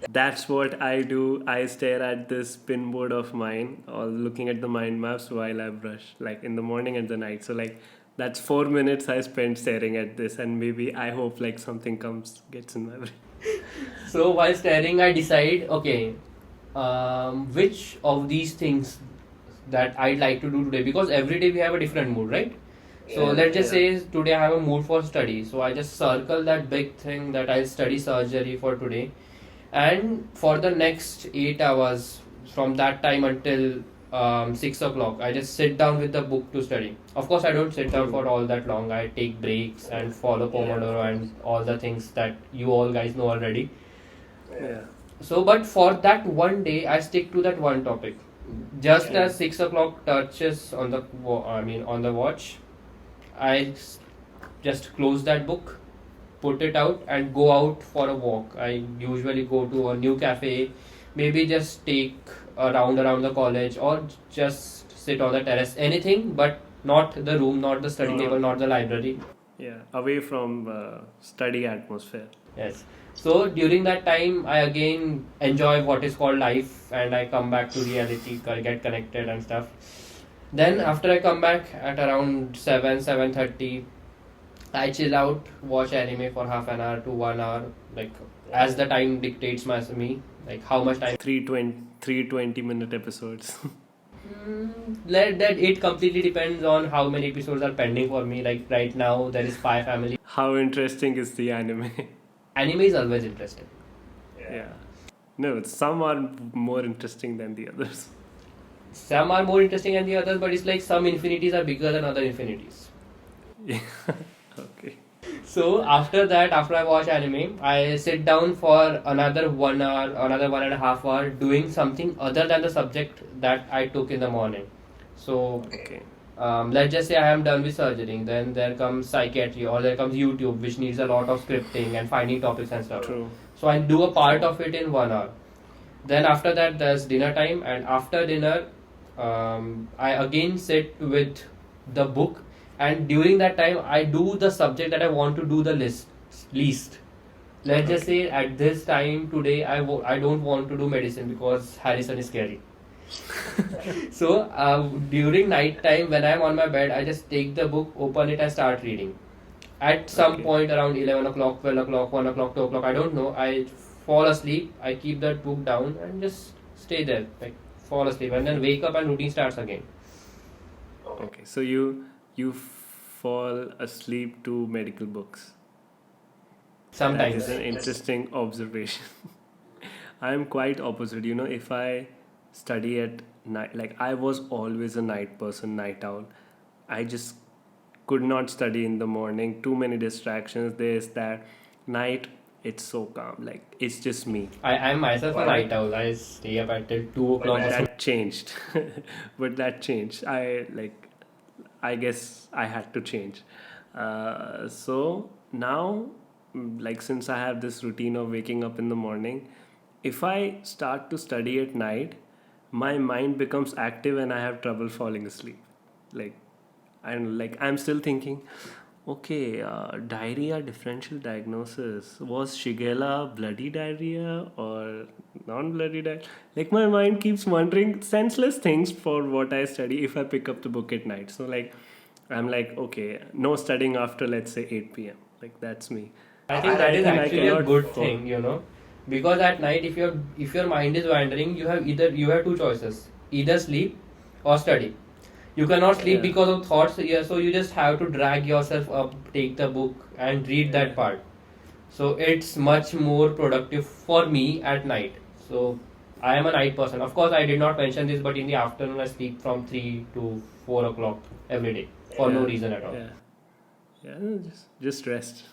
That's what I do. I stare at this pin board of mine or looking at the mind maps while I brush, like in the morning and the night. So like that's 4 minutes I spend staring at this, and maybe I hope like something gets in my brain. So while staring, I decide, okay, which of these things that I'd like to do today, because every day we have a different mood, right? So let's just say today I have a mood for study. So I just circle that big thing that I'll study surgery for today, and for the next 8 hours from that time until 6 o'clock, I just sit down with the book to study. Of course, I don't sit down for all that long. I take breaks and follow Pomodoro and all the things that you all guys know already. Yeah. So, but for that one day, I stick to that one topic. Just as 6 o'clock touches on the, on the watch, I just close that book, put it out, and go out for a walk. I usually go to a new cafe, maybe just take a round around the college, or just sit on the terrace. Anything, but not the room, not the study table, not the library. Yeah, away from study atmosphere. Yes. So during that time, I again enjoy what is called life, and I come back to reality, get connected and stuff. Then after I come back at around 7:30, I chill out, watch anime for half an hour to 1 hour, like as the time dictates me, like how much time. 320-minute episodes. That it completely depends on how many episodes are pending for me. Like right now, there is Spy Family. How interesting is the anime? Anime is always interesting. Yeah. No, some are more interesting than the others. Some are more interesting than the others, but it's like some infinities are bigger than other infinities. Yeah. Okay. So after that, after I watch anime, I sit down for another 1 hour, another 1.5 hour doing something other than the subject that I took in the morning. So Okay. let's just say I am done with surgery, then there comes psychiatry, or there comes YouTube, which needs a lot of scripting and finding topics and stuff. True. So I do a part of it in 1 hour. Then after that, there's dinner time, and after dinner, I again sit with the book, and during that time, I do the subject that I want to do the least. Let's just say at this time today, I don't want to do medicine because Harrison is scary. So during night time, when I'm on my bed, I just take the book, open it, and start reading. At some point around 11 o'clock, 12 o'clock, 1 o'clock, 2 o'clock, I don't know, I fall asleep, I keep that book down and just stay there, like fall asleep, and then wake up and routine starts again. Okay. So you fall asleep to medical books. Sometimes. That is an interesting observation. I am quite opposite. If I study at night, like I was always a night person, night owl. I just could not study in the morning. Too many distractions. This, that. Night, it's so calm. Like it's just me. I am myself a night owl. I stay up until 2 o'clock. That changed. But that changed. I guess I had to change. So now, like since I have this routine of waking up in the morning, if I start to study at night, my mind becomes active and I have trouble falling asleep. I'm still thinking, okay, diarrhea differential diagnosis, was Shigella bloody diarrhea or non-bloody diarrhea? Like my mind keeps wondering senseless things for what I study if I pick up the book at night. So I'm like, okay, no studying after let's say 8 p.m. Like that's me. I think that is actually a good thing, because at night if your mind is wandering, you have two choices: either sleep or study. You cannot sleep because of thoughts, so you just have to drag yourself up, take the book and read that part. So it's much more productive for me at night. So I am a night person. Of course, I did not mention this, but in the afternoon I sleep from 3 to 4 o'clock every day for no reason at all. Yeah, just rest.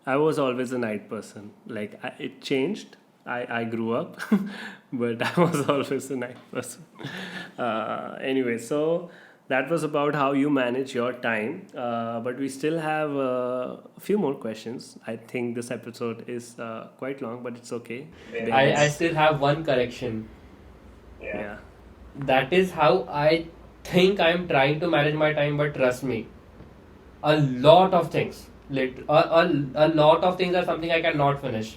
I was always a night person. It changed. I grew up, but I was always a night person. Anyway, so that was about how you manage your time. But we still have a few more questions. I think this episode is quite long, but it's okay. I still have one correction. Yeah. That is how I think I am trying to manage my time, but trust me, a lot of things. A lot of things are something I cannot finish.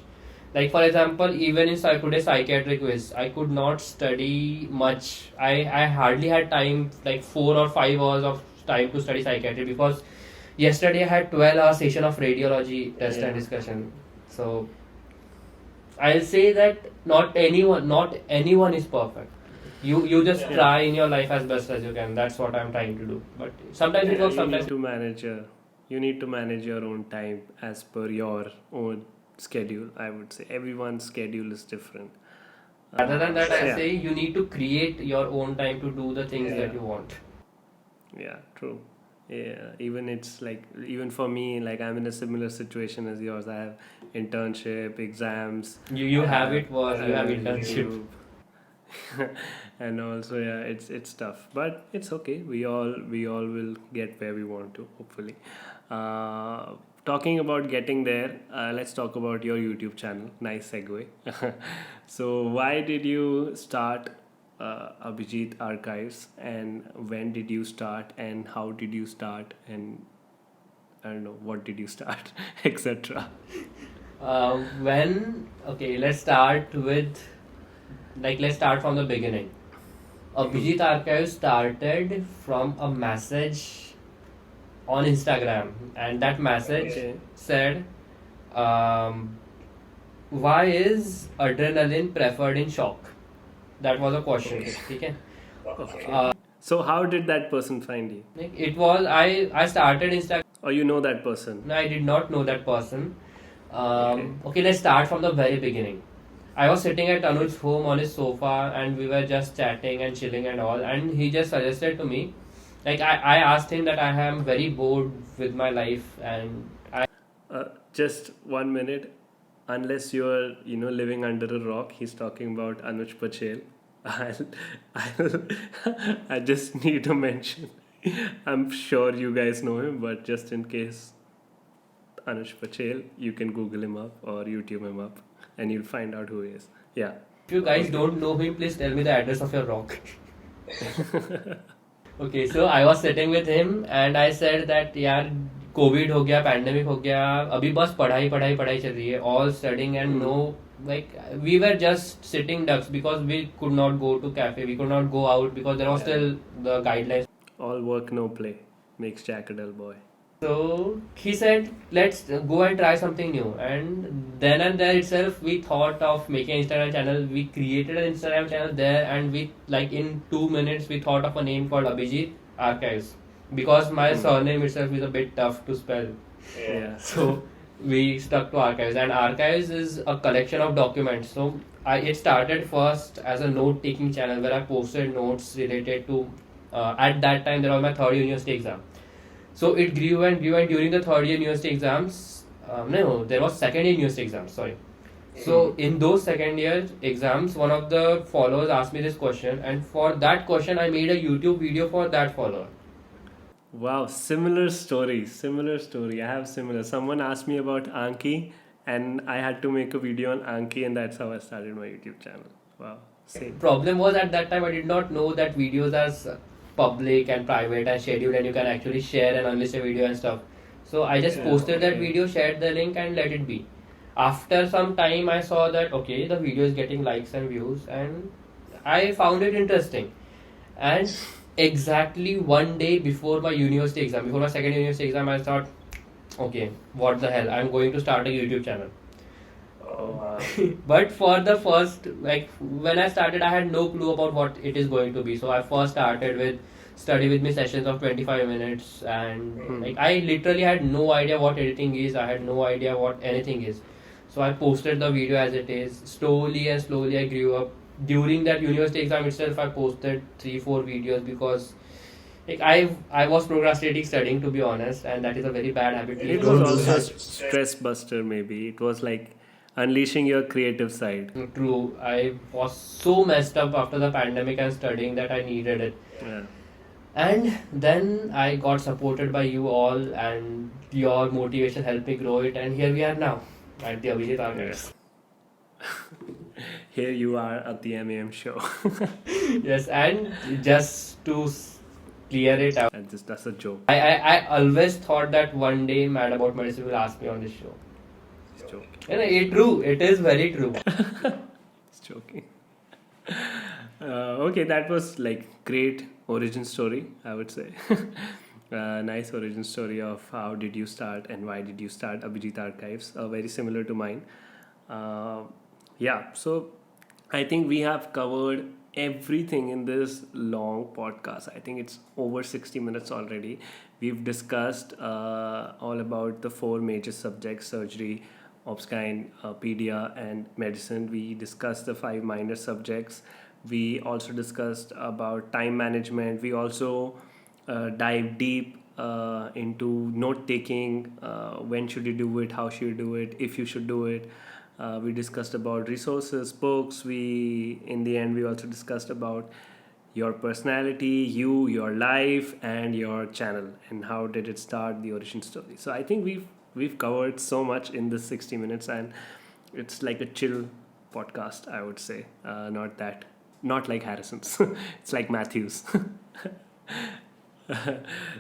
Like for example, even in today's psychiatric quiz, I could not study much. I hardly had time, like 4 or 5 hours of time to study psychiatry, because yesterday I had 12 hour session of radiology test and discussion. So I'll say that not anyone is perfect. You just try in your life as best as you can. That's what I'm trying to do. But sometimes it works, sometimes You need to manage your own time as per your own schedule. I would say everyone's schedule is different. other than that, I Yeah. say you need to create your own time to do the things that you want. Yeah, true. Yeah, even for me, like I'm in a similar situation as yours. I have internship, exams. You have I it was you have internship. YouTube. And also, yeah, it's tough, but it's okay. We all will get where we want to, hopefully. Talking about getting there, let's talk about your YouTube channel. Nice segue. So why did you start Abhijeet Archives, and when did you start, and how did you start, and I don't know, what did you start, etc. Let's start with, let's start from the beginning. Abhijeet Archives started from a message on Instagram, and that message Okay. said, "Why is adrenaline preferred in shock?" That was a question. Okay. Okay. So how did that person find you? It was I started Instagram. Or you know that person? No, I did not know that person. Okay, let's start from the very beginning. I was sitting at Anuj's home on his sofa, and we were just chatting and chilling and all, and he just suggested to me, I asked him that I am very bored with my life, and Just 1 minute. Unless you're, living under a rock, he's talking about Anuj Patel. I just need to mention. I'm sure you guys know him, but just in case, Anuj Patel, you can Google him up or YouTube him up, and you'll find out who he is. Yeah. if you guys don't know him, please tell me the address of your rock. Okay, so I was sitting with him and I said that यार Covid हो गया, pandemic हो गया, अभी बस पढ़ाई पढ़ाई पढ़ाई चल रही है, all studying and no, like we were just sitting ducks because we could not go to cafe, we could not go out because there was still the guidelines. All work, no play makes Jack a dull boy. So he said, let's go and try something new. And then and there itself, we thought of making an Instagram channel. We created an Instagram channel there, and we, in 2 minutes, we thought of a name called Abhijeet Archives, because my surname itself is a bit tough to spell. Yeah. So we stuck to Archives, and Archives is a collection of documents. So it started first as a note-taking channel where I posted notes related to. At that time, there was my third university exam. So it grew and grew, and during the third year university exams, there was second year university exams, sorry. So in those second year exams, one of the followers asked me this question, and for that question, I made a YouTube video for that follower. Wow, similar story. I have similar. Someone asked me about Anki, and I had to make a video on Anki, and that's how I started my YouTube channel. Wow, same. Problem was at that time I did not know that videos are public and private and scheduled, and you can actually share and unlist a video and stuff. So I just posted that video, shared the link, and let it be. After some time, I saw that okay, the video is getting likes and views, and I found it interesting. And exactly one day before my university exam, before my second university exam, I thought, okay, what the hell, I'm going to start a YouTube channel. Oh, wow. But for the first, when I started, I had no clue about what it is going to be. So I first started with study with me sessions of 25 minutes, and I literally had no idea what editing is. I had no idea what anything is. So I posted the video as it is. Slowly and slowly I grew up. During that university exam itself, I posted 3-4 videos because I was procrastinating studying, to be honest, and that is a very bad habit. It was also a stress buster, maybe. It was like unleashing your creative side. True. I was so messed up after the pandemic and studying that I needed it. Yeah. And then I got supported by you all, and your motivation helped me grow it, and here we are now at the Abhijeet Archives. Here you are at the M.A.M. show. Yes, and just to clear it out, And that's a joke. I always thought that one day Mad About Medicine will ask me on this show. True. It is very true. Just joking. Okay, that was like great origin story, I would say. Nice origin story of how did you start and why did you start Abhijeet Archives. Very similar to mine. Uh, yeah, so I think we have covered everything in this long podcast. I think it's over 60 minutes already. We've discussed all about the four major subjects: surgery, obsgyn, pedia, and medicine. We discussed the five minor subjects. We also discussed about time management. We also dive deep into note taking. When should you do it? How should you do it? If you should do it. We discussed about resources, books. In the end, we also discussed about your personality, your life, and your channel, and how did it start, the origin story. So I think we've covered so much in this 60 minutes, and it's like a chill podcast, I would say. Not like Harrison's. It's like Matthew's.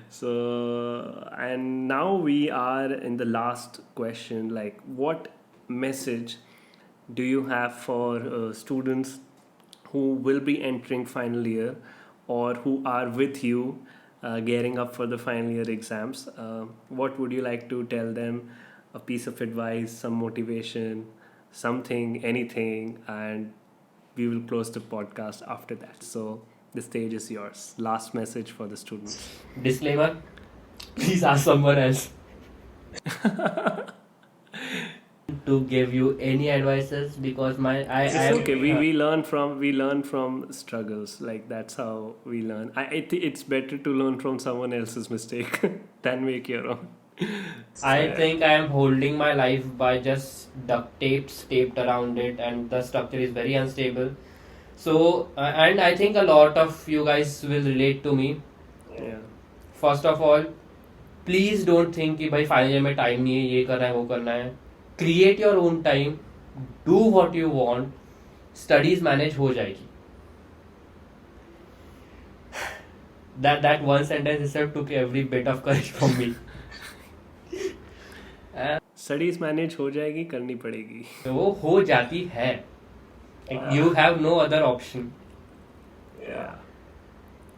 So, and now we are in the last question, like what message do you have for students who will be entering final year or who are with you gearing up for the final year exams? What would you like to tell them? A piece of advice, some motivation, something, anything, and we will close the podcast after that. So the stage is yours. Last message for the students. Disclaimer: please ask someone else to give you any advices, because It's okay. We learn from struggles. Like that's how we learn. It's better to learn from someone else's mistake than make your own. I think I am holding my life by just duct tapes taped around it, and the structure is very unstable. So, and I think a lot of you guys will relate to me. Yeah. First of all, please don't think कि भाई final year में time नहीं है, ये करना है, वो करना है. Create your own time. Do what you want. Studies manage हो जाएगी. That one sentence itself took every bit of courage from me. Studies manage हो जाएगी, करनी पड़ेगी. वो हो जाती है. You have no other option. Yeah.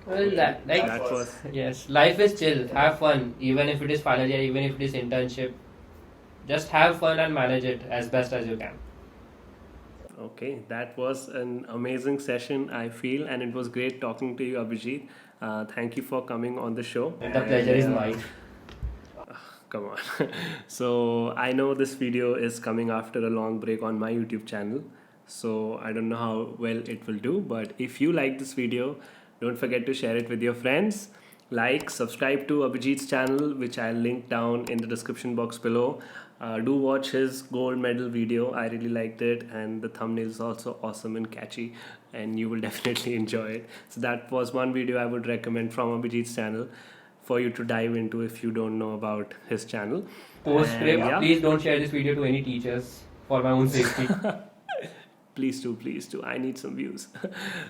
Well, That was yes, life is chill. Have fun, even if it is final year, even if it is internship. Just have fun and manage it as best as you can. okay. That was an amazing session, I feel, and it was great talking to you, Abhijeet. Thank you for coming on the show. The pleasure is mine. Come on. So I know this video is coming after a long break on my YouTube channel. So I don't know how well it will do, but if you like this video, don't forget to share it with your friends. Like, subscribe to Abhijeet's channel, which I'll link down in the description box below. Do watch his gold medal video. I really liked it, and the thumbnail is also awesome and catchy, and you will definitely enjoy it. So that was one video I would recommend from Abhijeet's channel for you to dive into if you don't know about his channel. Postscript: And, yeah. please don't share this video to any teachers for my own safety. Please do. I need some views.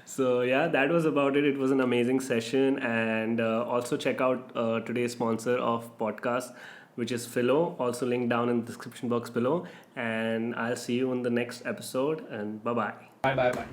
So yeah, that was about it. It was an amazing session, and also check out today's sponsor of podcast, which is Filo. Also linked down in the description box below. And I'll see you in the next episode. And bye bye. Bye.